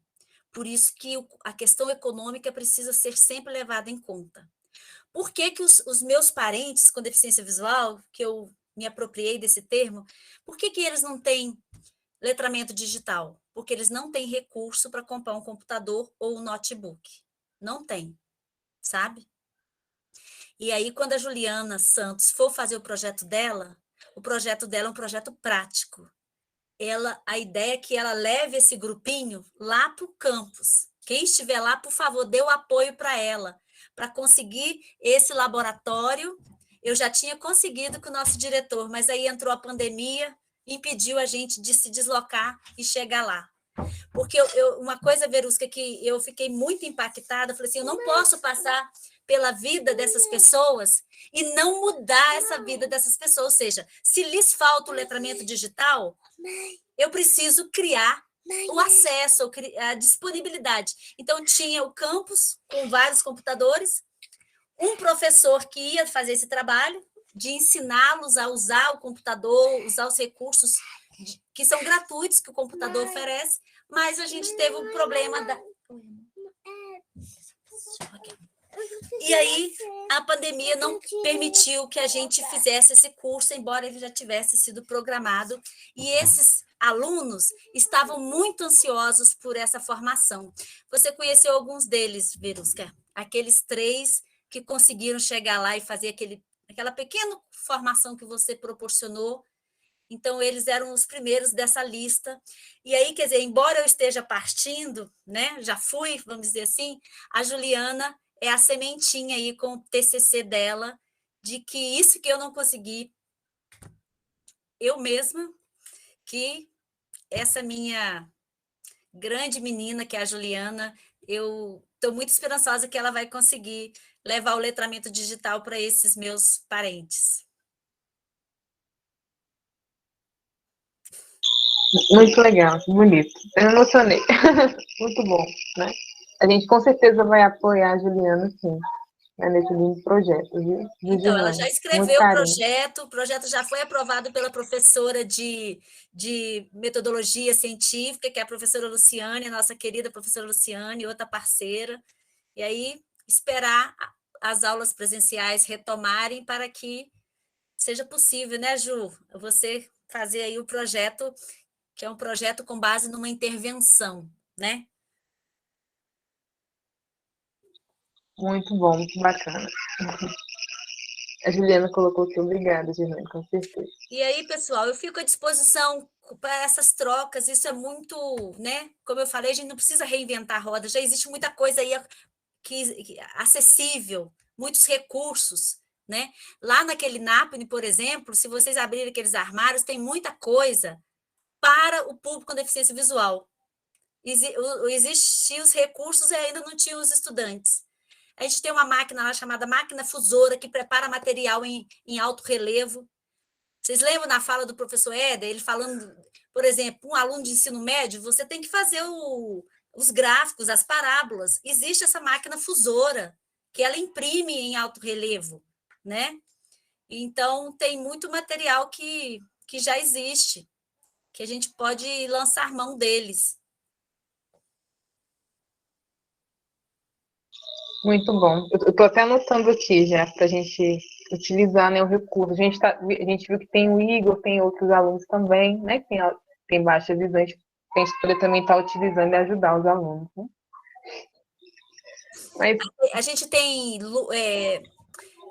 Por isso que a questão econômica precisa ser sempre levada em conta. Por que os meus parentes com deficiência visual, que eu me apropriei desse termo, por que eles não têm letramento digital? Porque eles não têm recurso para comprar um computador ou um notebook. não tem, sabe? E aí, quando a Juliana Santos for fazer o projeto dela é um projeto prático. A ideia é que ela leve esse grupinho lá para o campus. Quem estiver lá, por favor, dê o apoio para ela, para conseguir esse laboratório. Eu já tinha conseguido com o nosso diretor, mas aí entrou a pandemia, impediu a gente de se deslocar e chegar lá. Porque uma coisa, Verusca, que eu fiquei muito impactada, falei assim, eu não posso passar pela vida dessas pessoas e não mudar essa vida dessas pessoas. Ou seja, se lhes falta o letramento digital, eu preciso criar o acesso, a disponibilidade. Então, tinha o campus com vários computadores, um professor que ia fazer esse trabalho de ensiná-los a usar o computador, usar os recursos que são gratuitos que o computador oferece, mas a gente teve um problema da... E aí, a pandemia não permitiu que a gente fizesse esse curso, embora ele já tivesse sido programado, e esses alunos estavam muito ansiosos por essa formação. Você conheceu alguns deles, Verusca? Aqueles 3 que conseguiram chegar lá e fazer aquela pequena formação que você proporcionou. Então, eles eram os primeiros dessa lista. E aí, quer dizer, embora eu esteja partindo, né, já fui, vamos dizer assim, a Juliana é a sementinha aí com o TCC dela, de que isso que eu não consegui, eu mesma, que essa minha grande menina, que é a Juliana, eu estou muito esperançosa que ela vai conseguir levar o letramento digital para esses meus parentes. Muito legal, bonito. Eu me emocionei. Muito bom, né? A gente com certeza vai apoiar a Juliana, sim, né, nesse lindo projeto, viu? Então, ela já escreveu o projeto já foi aprovado pela professora de metodologia científica, que é a professora Luciane, a nossa querida professora Luciane, outra parceira, e aí esperar as aulas presenciais retomarem para que seja possível, né, Ju? Você fazer aí o projeto, que é um projeto com base numa intervenção, né? Muito bom, muito bacana. A Juliana colocou aqui, obrigada, Juliana, com certeza. E aí, pessoal, eu fico à disposição para essas trocas, isso é muito, né? Como eu falei, a gente não precisa reinventar a roda, já existe muita coisa aí acessível, muitos recursos, né? Lá naquele NAPNE, por exemplo, se vocês abrirem aqueles armários, tem muita coisa para o público com deficiência visual. Existiam os recursos e ainda não tinham os estudantes. A gente tem uma máquina lá chamada máquina fusora, que prepara material em alto relevo. Vocês lembram na fala do professor Éder, ele falando, por exemplo, um aluno de ensino médio, você tem que fazer os gráficos, as parábolas. Existe essa máquina fusora, que ela imprime em alto relevo, né? Então, tem muito material que já existe, que a gente pode lançar mão deles. Muito bom. Eu estou até anotando aqui já, para a gente utilizar, né, o recurso. A gente viu que tem o Igor, tem outros alunos também, né, que tem baixa visão, a gente poder também estar utilizando e ajudar os alunos. Né? Mas... A gente tem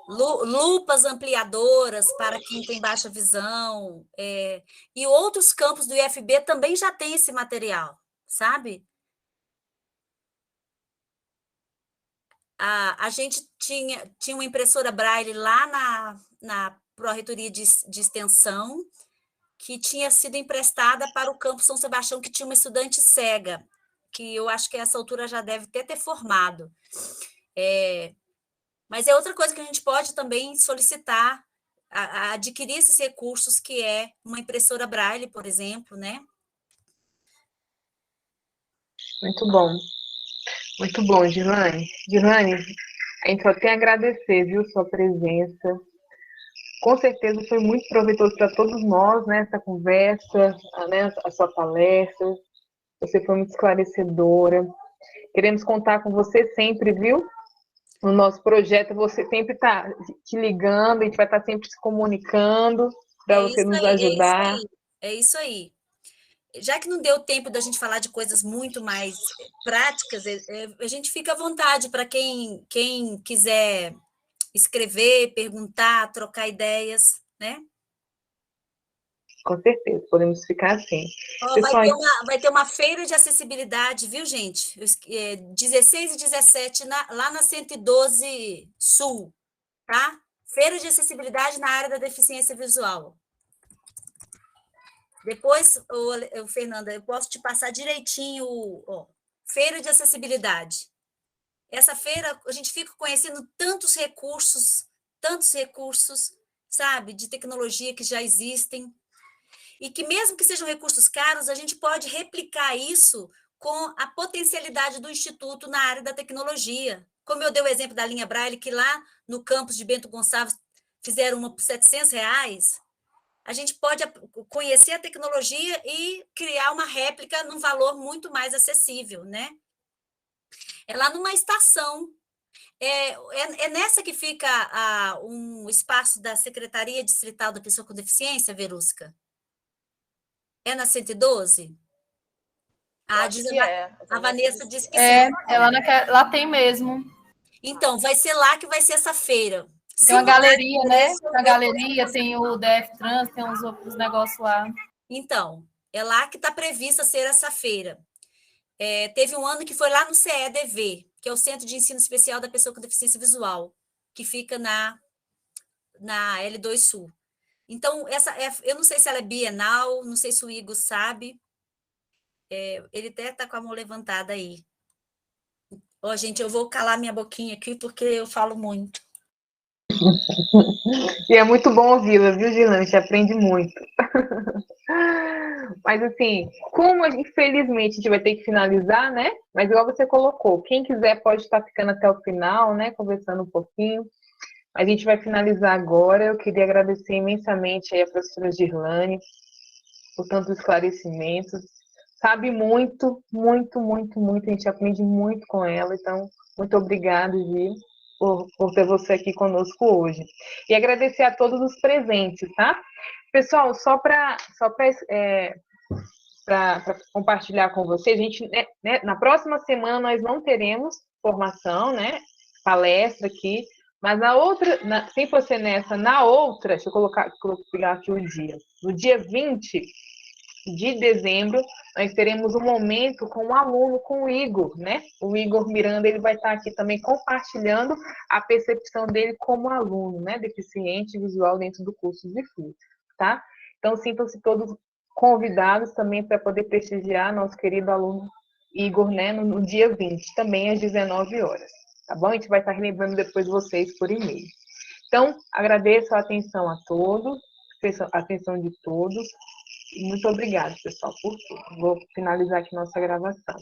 lupas ampliadoras para quem tem baixa visão, e outros campos do IFB também já tem esse material, sabe? A gente tinha uma impressora Braille lá na Pró-Reitoria de Extensão, que tinha sido emprestada para o Campo São Sebastião, que tinha uma estudante cega, que eu acho que a essa altura já deve ter formado. Mas é outra coisa que a gente pode também solicitar, a adquirir esses recursos, que é uma impressora Braille, por exemplo, né? Muito bom. Muito bom, Gilane. Gilane, a gente só tem a agradecer, viu, sua presença. Com certeza foi muito proveitoso para todos nós, né, essa conversa, né, a sua palestra. Você foi muito esclarecedora. Queremos contar com você sempre, viu? No nosso projeto, você sempre está te ligando, a gente vai estar sempre se comunicando para você nos ajudar. É isso aí. já que não deu tempo da gente falar de coisas muito mais práticas, a gente fica à vontade para quem quiser escrever, perguntar, trocar ideias, né? Com certeza, podemos ficar assim. Ó, Pessoal, vai ter uma feira de acessibilidade, viu, gente? 16 e 17, lá na 112 Sul, tá? Feira de acessibilidade na área da deficiência visual. Depois, Fernanda, eu posso te passar direitinho, ó, feira de acessibilidade. Essa feira, a gente fica conhecendo tantos recursos, sabe, de tecnologia que já existem, e que mesmo que sejam recursos caros, a gente pode replicar isso com a potencialidade do Instituto na área da tecnologia. Como eu dei o exemplo da linha Braille, que lá no campus de Bento Gonçalves fizeram uma por R$ 700, a gente pode conhecer a tecnologia e criar uma réplica num valor muito mais acessível, né? É lá numa estação. É nessa que fica um espaço da Secretaria Distrital da Pessoa com Deficiência, Verusca? É na 112? A Vanessa disse que sim. Lá tem mesmo. Então, vai ser lá que vai ser essa feira. Tem uma galeria, né? Tem a galeria, tem o DF Trans, tem uns outros negócios lá. Então, é lá que está prevista ser essa feira. Teve um ano que foi lá no CEDV, que é o Centro de Ensino Especial da Pessoa com Deficiência Visual, que fica na L2 Sul. Então, eu não sei se ela é bienal, não sei se o Igor sabe. Ele até está com a mão levantada aí. Ó, gente, eu vou calar minha boquinha aqui, porque eu falo muito. E é muito bom ouvi-la, viu, Gilane? A gente aprende muito. Mas, assim, como infelizmente a gente vai ter que finalizar, né? Mas igual você colocou, quem quiser pode estar ficando até o final, né? Conversando um pouquinho. A gente vai finalizar agora. Eu queria agradecer imensamente aí a professora Girlane por tantos esclarecimentos. Sabe muito, muito, muito, muito. A gente aprende muito com ela. Então, muito obrigada, Gi, por ter você aqui conosco hoje. E agradecer a todos os presentes, tá? Pessoal, só para compartilhar com vocês, a gente, né, na próxima semana nós não teremos formação, né? Palestra aqui. Mas na outra, sem você nessa, na outra, deixa eu pegar aqui o dia. No dia 20 de dezembro, nós teremos um momento com um aluno, com o Igor, né? O Igor Miranda, ele vai estar aqui também compartilhando a percepção dele como aluno, né? Deficiente visual dentro do curso de FUS, tá? Então, sintam-se todos convidados também para poder prestigiar nosso querido aluno Igor, né? No dia 20, também às 19 horas, tá bom? A gente vai estar relembrando depois vocês por e-mail. Então, agradeço a atenção a todos, a atenção de todos. Muito obrigada, pessoal, por tudo. Vou finalizar aqui nossa gravação.